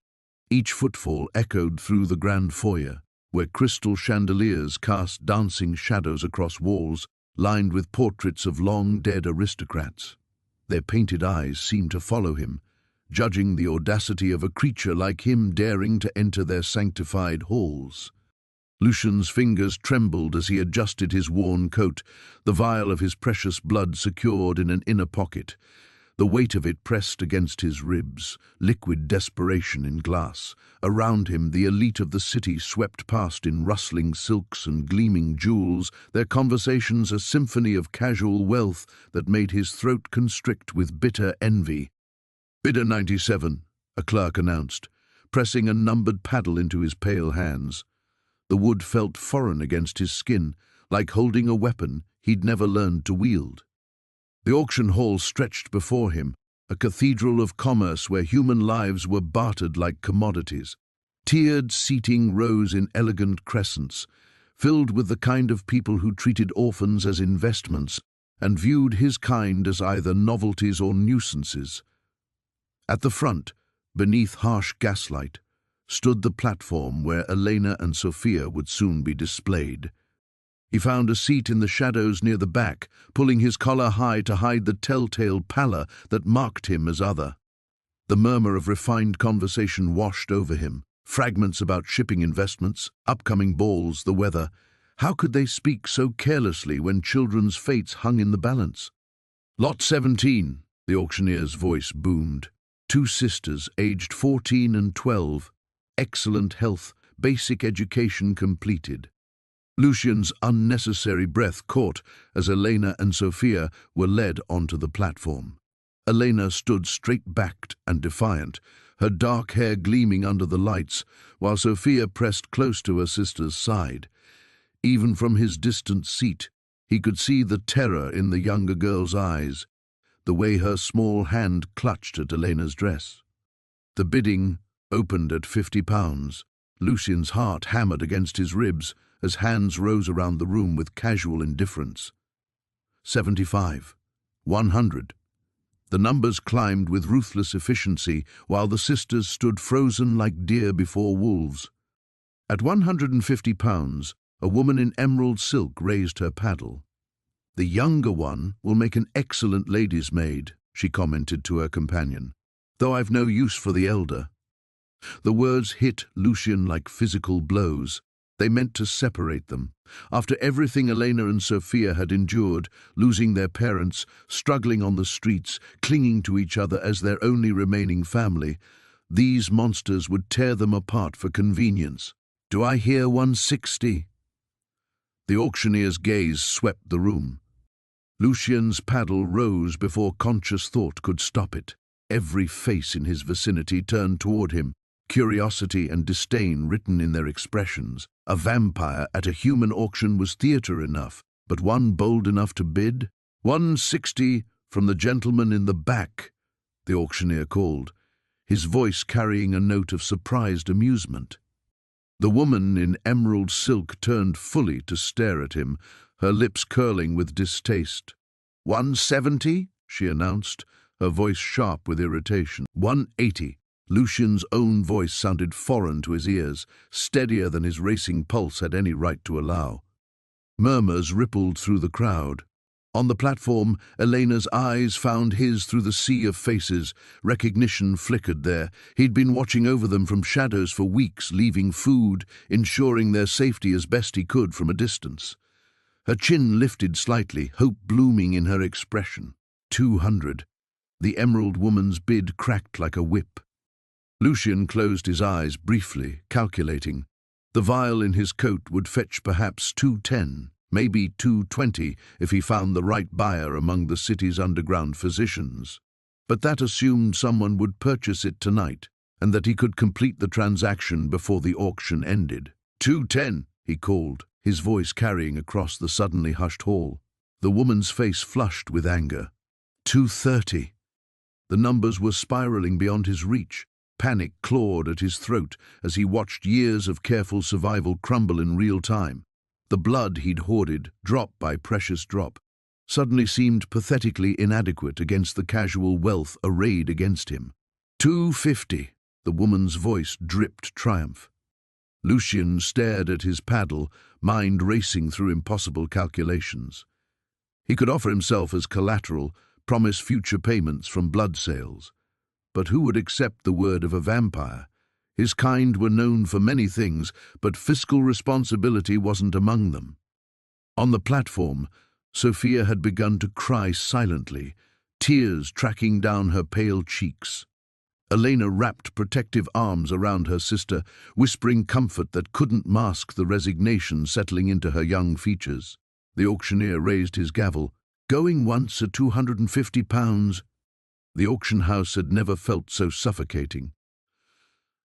Each footfall echoed through the grand foyer, where crystal chandeliers cast dancing shadows across walls lined with portraits of long-dead aristocrats. Their painted eyes seemed to follow him, judging the audacity of a creature like him daring to enter their sanctified halls. Lucian's fingers trembled as he adjusted his worn coat, the vial of his precious blood secured in an inner pocket. The weight of it pressed against his ribs, liquid desperation in glass. Around him, the elite of the city swept past in rustling silks and gleaming jewels, their conversations a symphony of casual wealth that made his throat constrict with bitter envy. Bidder 97, a clerk announced, pressing a numbered paddle into his pale hands. The wood felt foreign against his skin, like holding a weapon he'd never learned to wield. The auction hall stretched before him, a cathedral of commerce where human lives were bartered like commodities. Tiered seating rose in elegant crescents, filled with the kind of people who treated orphans as investments and viewed his kind as either novelties or nuisances. At the front, beneath harsh gaslight, stood the platform where Elena and Sophia would soon be displayed. He found a seat in the shadows near the back, pulling his collar high to hide the telltale pallor that marked him as other. The murmur of refined conversation washed over him, fragments about shipping investments, upcoming balls, the weather. How could they speak so carelessly when children's fates hung in the balance? Lot 17, the auctioneer's voice boomed. Two sisters, aged 14 and 12, excellent health, basic education completed. Lucian's unnecessary breath caught as Elena and Sophia were led onto the platform. Elena stood straight-backed and defiant, her dark hair gleaming under the lights, while Sophia pressed close to her sister's side. Even from his distant seat, he could see the terror in the younger girl's eyes, the way her small hand clutched at Elena's dress. The bidding opened at £50. Lucian's heart hammered against his ribs as hands rose around the room with casual indifference. 75. 100. The numbers climbed with ruthless efficiency, while the sisters stood frozen like deer before wolves. At £150, a woman in emerald silk raised her paddle. "The younger one will make an excellent lady's maid," she commented to her companion, "though I've no use for the elder." The words hit Lucian like physical blows. They meant to separate them. After everything Elena and Sophia had endured, losing their parents, struggling on the streets, clinging to each other as their only remaining family, these monsters would tear them apart for convenience. "Do I hear 160? The auctioneer's gaze swept the room. Lucian's paddle rose before conscious thought could stop it. Every face in his vicinity turned toward him, curiosity and disdain written in their expressions. A vampire at a human auction was theatre enough, but one bold enough to bid? 160 from the gentleman in the back, the auctioneer called, his voice carrying a note of surprised amusement. The woman in emerald silk turned fully to stare at him, her lips curling with distaste. 170, she announced, her voice sharp with irritation. 180. Lucian's own voice sounded foreign to his ears, steadier than his racing pulse had any right to allow. Murmurs rippled through the crowd. On the platform, Elena's eyes found his through the sea of faces. Recognition flickered there. He'd been watching over them from shadows for weeks, leaving food, ensuring their safety as best he could from a distance. Her chin lifted slightly, hope blooming in her expression. 200. The emerald woman's bid cracked like a whip. Lucian closed his eyes briefly, calculating. The vial in his coat would fetch perhaps 210, maybe 220 if he found the right buyer among the city's underground physicians. But that assumed someone would purchase it tonight, and that he could complete the transaction before the auction ended. 210, he called, his voice carrying across the suddenly hushed hall. The woman's face flushed with anger. 230. The numbers were spiraling beyond his reach. Panic clawed at his throat as he watched years of careful survival crumble in real time. The blood he'd hoarded, drop by precious drop, suddenly seemed pathetically inadequate against the casual wealth arrayed against him. 250. The woman's voice dripped triumph. Lucian stared at his paddle, mind racing through impossible calculations. He could offer himself as collateral, promise future payments from blood sales. But who would accept the word of a vampire? His kind were known for many things, but fiscal responsibility wasn't among them. On the platform, Sophia had begun to cry silently, tears tracking down her pale cheeks. Elena wrapped protective arms around her sister, whispering comfort that couldn't mask the resignation settling into her young features. The auctioneer raised his gavel. "Going once at £250. The auction house had never felt so suffocating.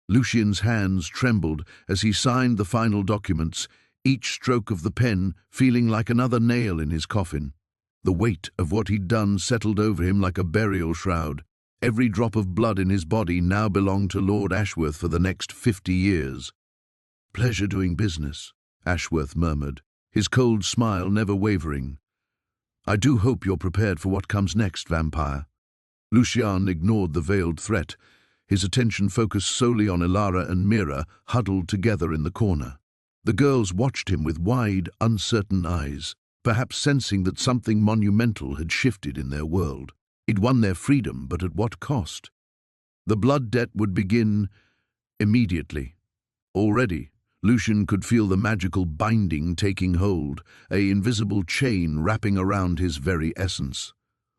Lucian's hands trembled as he signed the final documents, each stroke of the pen feeling like another nail in his coffin. The weight of what he'd done settled over him like a burial shroud. Every drop of blood in his body now belonged to Lord Ashworth for the next 50 years. "Pleasure doing business," Ashworth murmured, his cold smile never wavering. "I do hope you're prepared for what comes next, vampire." Lucian ignored the veiled threat, his attention focused solely on Ilara and Mira, huddled together in the corner. The girls watched him with wide, uncertain eyes, perhaps sensing that something monumental had shifted in their world. He'd won their freedom, but at what cost? The blood debt would begin immediately. Already, Lucian could feel the magical binding taking hold, an invisible chain wrapping around his very essence.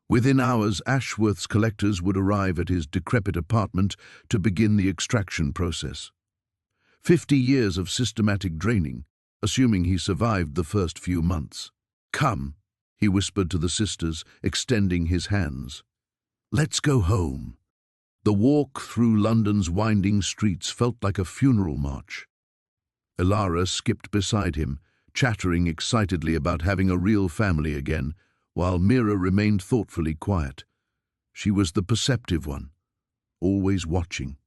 Within hours, Ashworth's collectors would arrive at his decrepit apartment to begin the extraction process. 50 years of systematic draining, assuming he survived the first few months. "Come," he whispered to the sisters, extending his hands. "Let's go home." The walk through London's winding streets felt like a funeral march. Ilara skipped beside him, chattering excitedly about having a real family again, while Mira remained thoughtfully quiet. She was the perceptive one, always watching,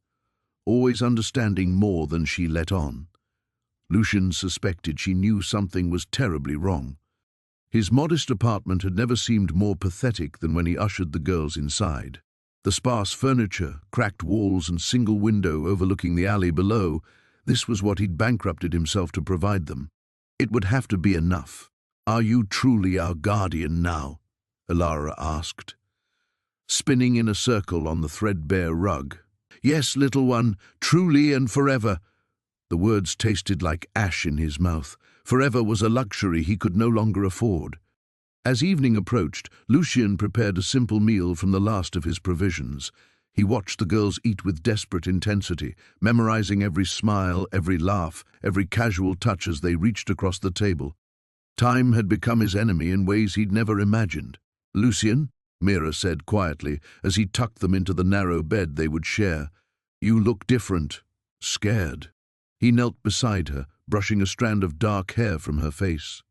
always understanding more than she let on. Lucian suspected she knew something was terribly wrong. His modest apartment had never seemed more pathetic than when he ushered the girls inside. The sparse furniture, cracked walls and single window overlooking the alley below, this was what he'd bankrupted himself to provide them. It would have to be enough. "Are you truly our guardian now?" Ilara asked, spinning in a circle on the threadbare rug. "Yes, little one, truly and forever." The words tasted like ash in his mouth. Forever was a luxury he could no longer afford. As evening approached, Lucian prepared a simple meal from the last of his provisions. He watched the girls eat with desperate intensity, memorizing every smile, every laugh, every casual touch as they reached across the table. Time had become his enemy in ways he'd never imagined. "Lucian," Mira said quietly, as he tucked them into the narrow bed they would share, "you look different, scared." He knelt beside her, brushing a strand of dark hair from her face.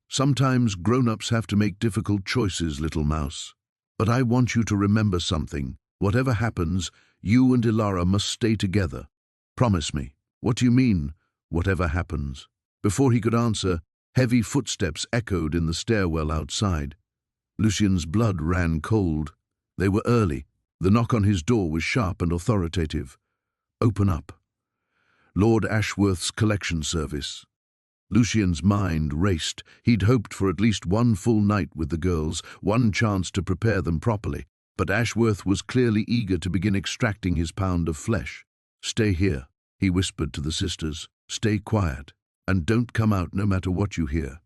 "Sometimes grown-ups have to make difficult choices, little mouse. But I want you to remember something. Whatever happens, you and Ilara must stay together. Promise me." "What do you mean, whatever happens?" Before he could answer, heavy footsteps echoed in the stairwell outside. Lucian's blood ran cold. They were early. The knock on his door was sharp and authoritative. "Open up." Lord Ashworth's collection service. Lucian's mind raced. He'd hoped for at least one full night with the girls, one chance to prepare them properly. But Ashworth was clearly eager to begin extracting his pound of flesh. "Stay here," he whispered to the sisters. "Stay quiet, and don't come out no matter what you hear."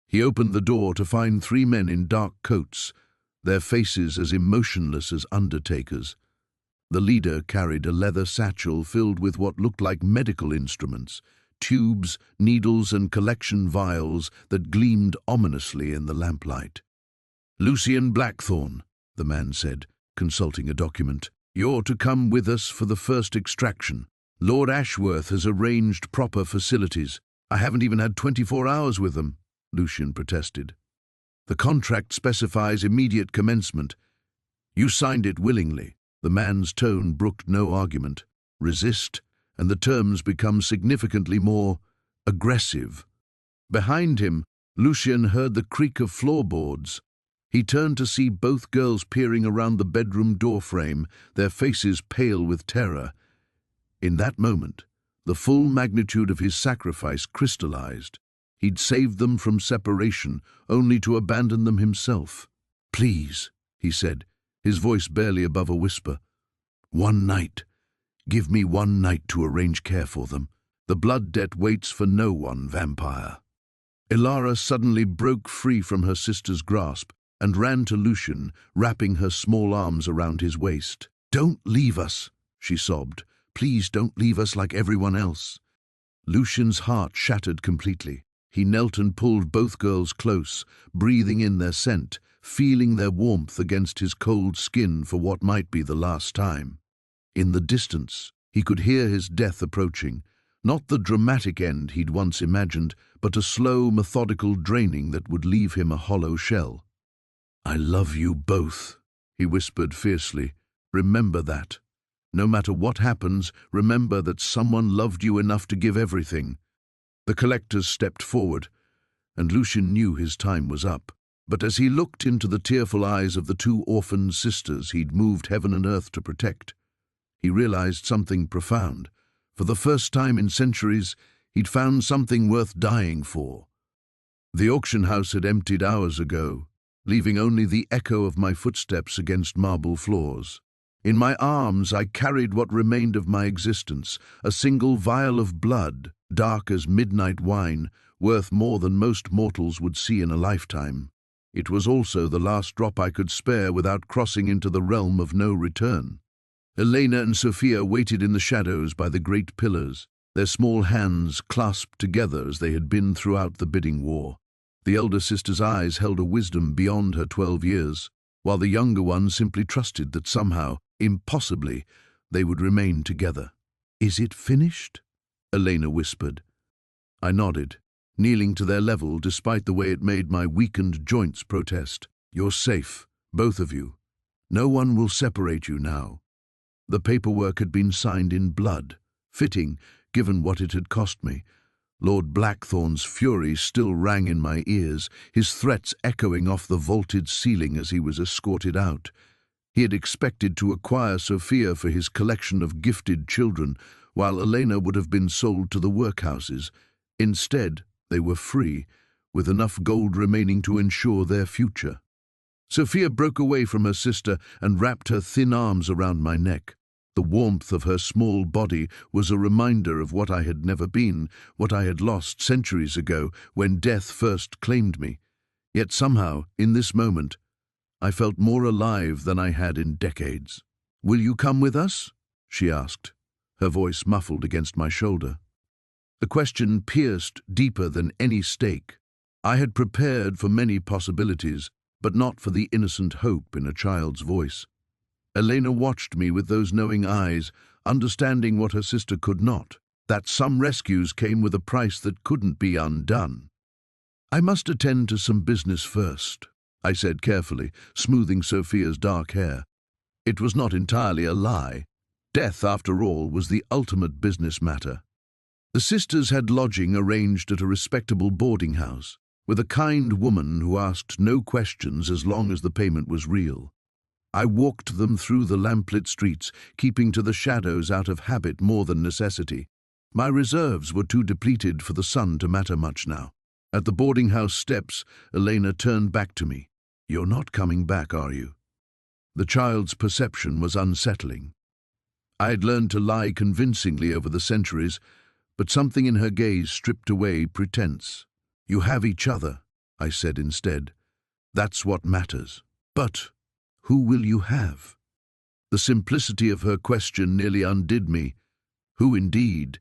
He opened the door to find 3 men in dark coats, their faces as emotionless as undertakers. The leader carried a leather satchel filled with what looked like medical instruments, tubes, needles and collection vials that gleamed ominously in the lamplight. "Lucian Blackthorne," the man said, consulting a document. "You're to come with us for the first extraction. Lord Ashworth has arranged proper facilities." "I haven't even had 24 hours with them," Lucian protested. "The contract specifies immediate commencement. You signed it willingly." The man's tone brooked no argument. Resist, and the terms become significantly more aggressive. Behind him, Lucian heard the creak of floorboards. He turned to see both girls peering around the bedroom doorframe, their faces pale with terror. In that moment, the full magnitude of his sacrifice crystallized. He'd saved them from separation, only to abandon them himself. "Please," he said, his voice barely above a whisper. "One night. Give me one night to arrange care for them. The blood debt waits for no one, vampire." Ilara suddenly broke free from her sister's grasp and ran to Lucian, wrapping her small arms around his waist. "Don't leave us," she sobbed. "Please don't leave us like everyone else." Lucian's heart shattered completely. He knelt and pulled both girls close, breathing in their scent, feeling their warmth against his cold skin for what might be the last time. In the distance, he could hear his death approaching, not the dramatic end he'd once imagined, but a slow, methodical draining that would leave him a hollow shell. I love you both, he whispered fiercely. Remember that. No matter what happens, remember that someone loved you enough to give everything. The collectors stepped forward, and Lucian knew his time was up. But as he looked into the tearful eyes of the two orphaned sisters he'd moved heaven and earth to protect, he realized something profound. For the first time in centuries, he'd found something worth dying for. The auction house had emptied hours ago, leaving only the echo of my footsteps against marble floors. In my arms I carried what remained of my existence, a single vial of blood, dark as midnight wine, worth more than most mortals would see in a lifetime. It was also the last drop I could spare without crossing into the realm of no return. Elena and Sophia waited in the shadows by the great pillars, their small hands clasped together as they had been throughout the bidding war. The elder sister's eyes held a wisdom beyond her 12 years, while the younger one simply trusted that somehow, impossibly, they would remain together. "Is it finished?" Elena whispered. I nodded, kneeling to their level despite the way it made my weakened joints protest. "You're safe, both of you. No one will separate you now." The paperwork had been signed in blood, fitting, given what it had cost me. Lord Blackthorn's fury still rang in my ears, his threats echoing off the vaulted ceiling as he was escorted out. He had expected to acquire Sophia for his collection of gifted children, while Elena would have been sold to the workhouses. Instead, they were free, with enough gold remaining to ensure their future. Sophia broke away from her sister and wrapped her thin arms around my neck. The warmth of her small body was a reminder of what I had never been, what I had lost centuries ago when death first claimed me. Yet somehow, in this moment, I felt more alive than I had in decades. "Will you come with us?" she asked, her voice muffled against my shoulder. The question pierced deeper than any stake. I had prepared for many possibilities, but not for the innocent hope in a child's voice. Elena watched me with those knowing eyes, understanding what her sister could not, that some rescues came with a price that couldn't be undone. "I must attend to some business first," I said carefully, smoothing Sophia's dark hair. It was not entirely a lie. Death, after all, was the ultimate business matter. The sisters had lodging arranged at a respectable boarding house, with a kind woman who asked no questions as long as the payment was real. I walked them through the lamplit streets, keeping to the shadows out of habit more than necessity. My reserves were too depleted for the sun to matter much now. At the boarding house steps, Elena turned back to me. "You're not coming back, are you?" The child's perception was unsettling. I had learned to lie convincingly over the centuries, but something in her gaze stripped away pretense. "You have each other," I said instead. "That's what matters." "But who will you have?" The simplicity of her question nearly undid me. Who indeed?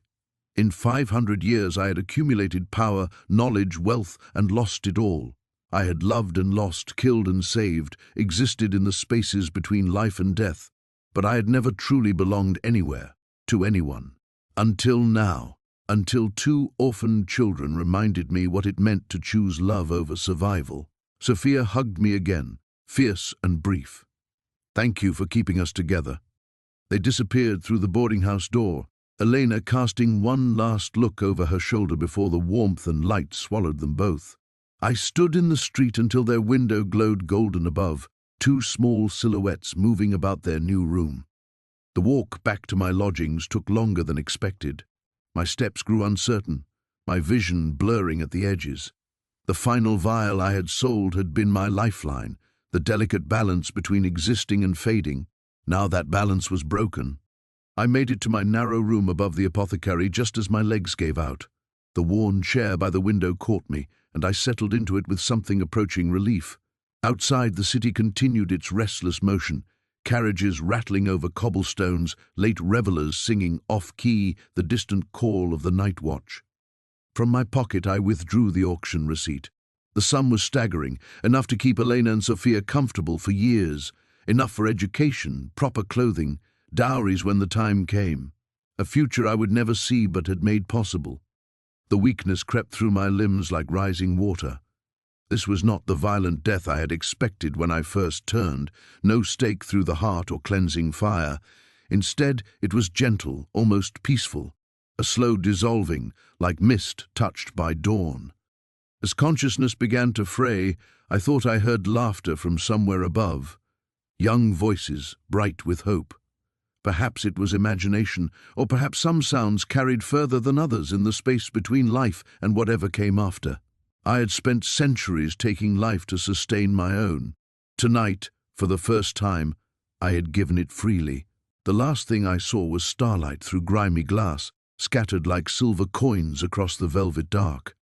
In 500 years I had accumulated power, knowledge, wealth, and lost it all. I had loved and lost, killed and saved, existed in the spaces between life and death, but I had never truly belonged anywhere, to anyone. Until now, until two orphaned children reminded me what it meant to choose love over survival. Sophia hugged me again, fierce and brief. "Thank you for keeping us together." They disappeared through the boarding house door, Elena casting one last look over her shoulder before the warmth and light swallowed them both. I stood in the street until their window glowed golden above, two small silhouettes moving about their new room. The walk back to my lodgings took longer than expected. My steps grew uncertain, my vision blurring at the edges. The final vial I had sold had been my lifeline, the delicate balance between existing and fading. Now that balance was broken. I made it to my narrow room above the apothecary just as my legs gave out. The worn chair by the window caught me, and I settled into it with something approaching relief. Outside, the city continued its restless motion, carriages rattling over cobblestones, late revelers singing off-key the distant call of the night watch. From my pocket I withdrew the auction receipt. The sum was staggering, enough to keep Elena and Sophia comfortable for years, enough for education, proper clothing, dowries when the time came, a future I would never see but had made possible. The weakness crept through my limbs like rising water. This was not the violent death I had expected when I first turned, no stake through the heart or cleansing fire. Instead, it was gentle, almost peaceful, a slow dissolving, like mist touched by dawn. As consciousness began to fray, I thought I heard laughter from somewhere above. Young voices, bright with hope. Perhaps it was imagination, or perhaps some sounds carried further than others in the space between life and whatever came after. I had spent centuries taking life to sustain my own. Tonight, for the first time, I had given it freely. The last thing I saw was starlight through grimy glass, scattered like silver coins across the velvet dark.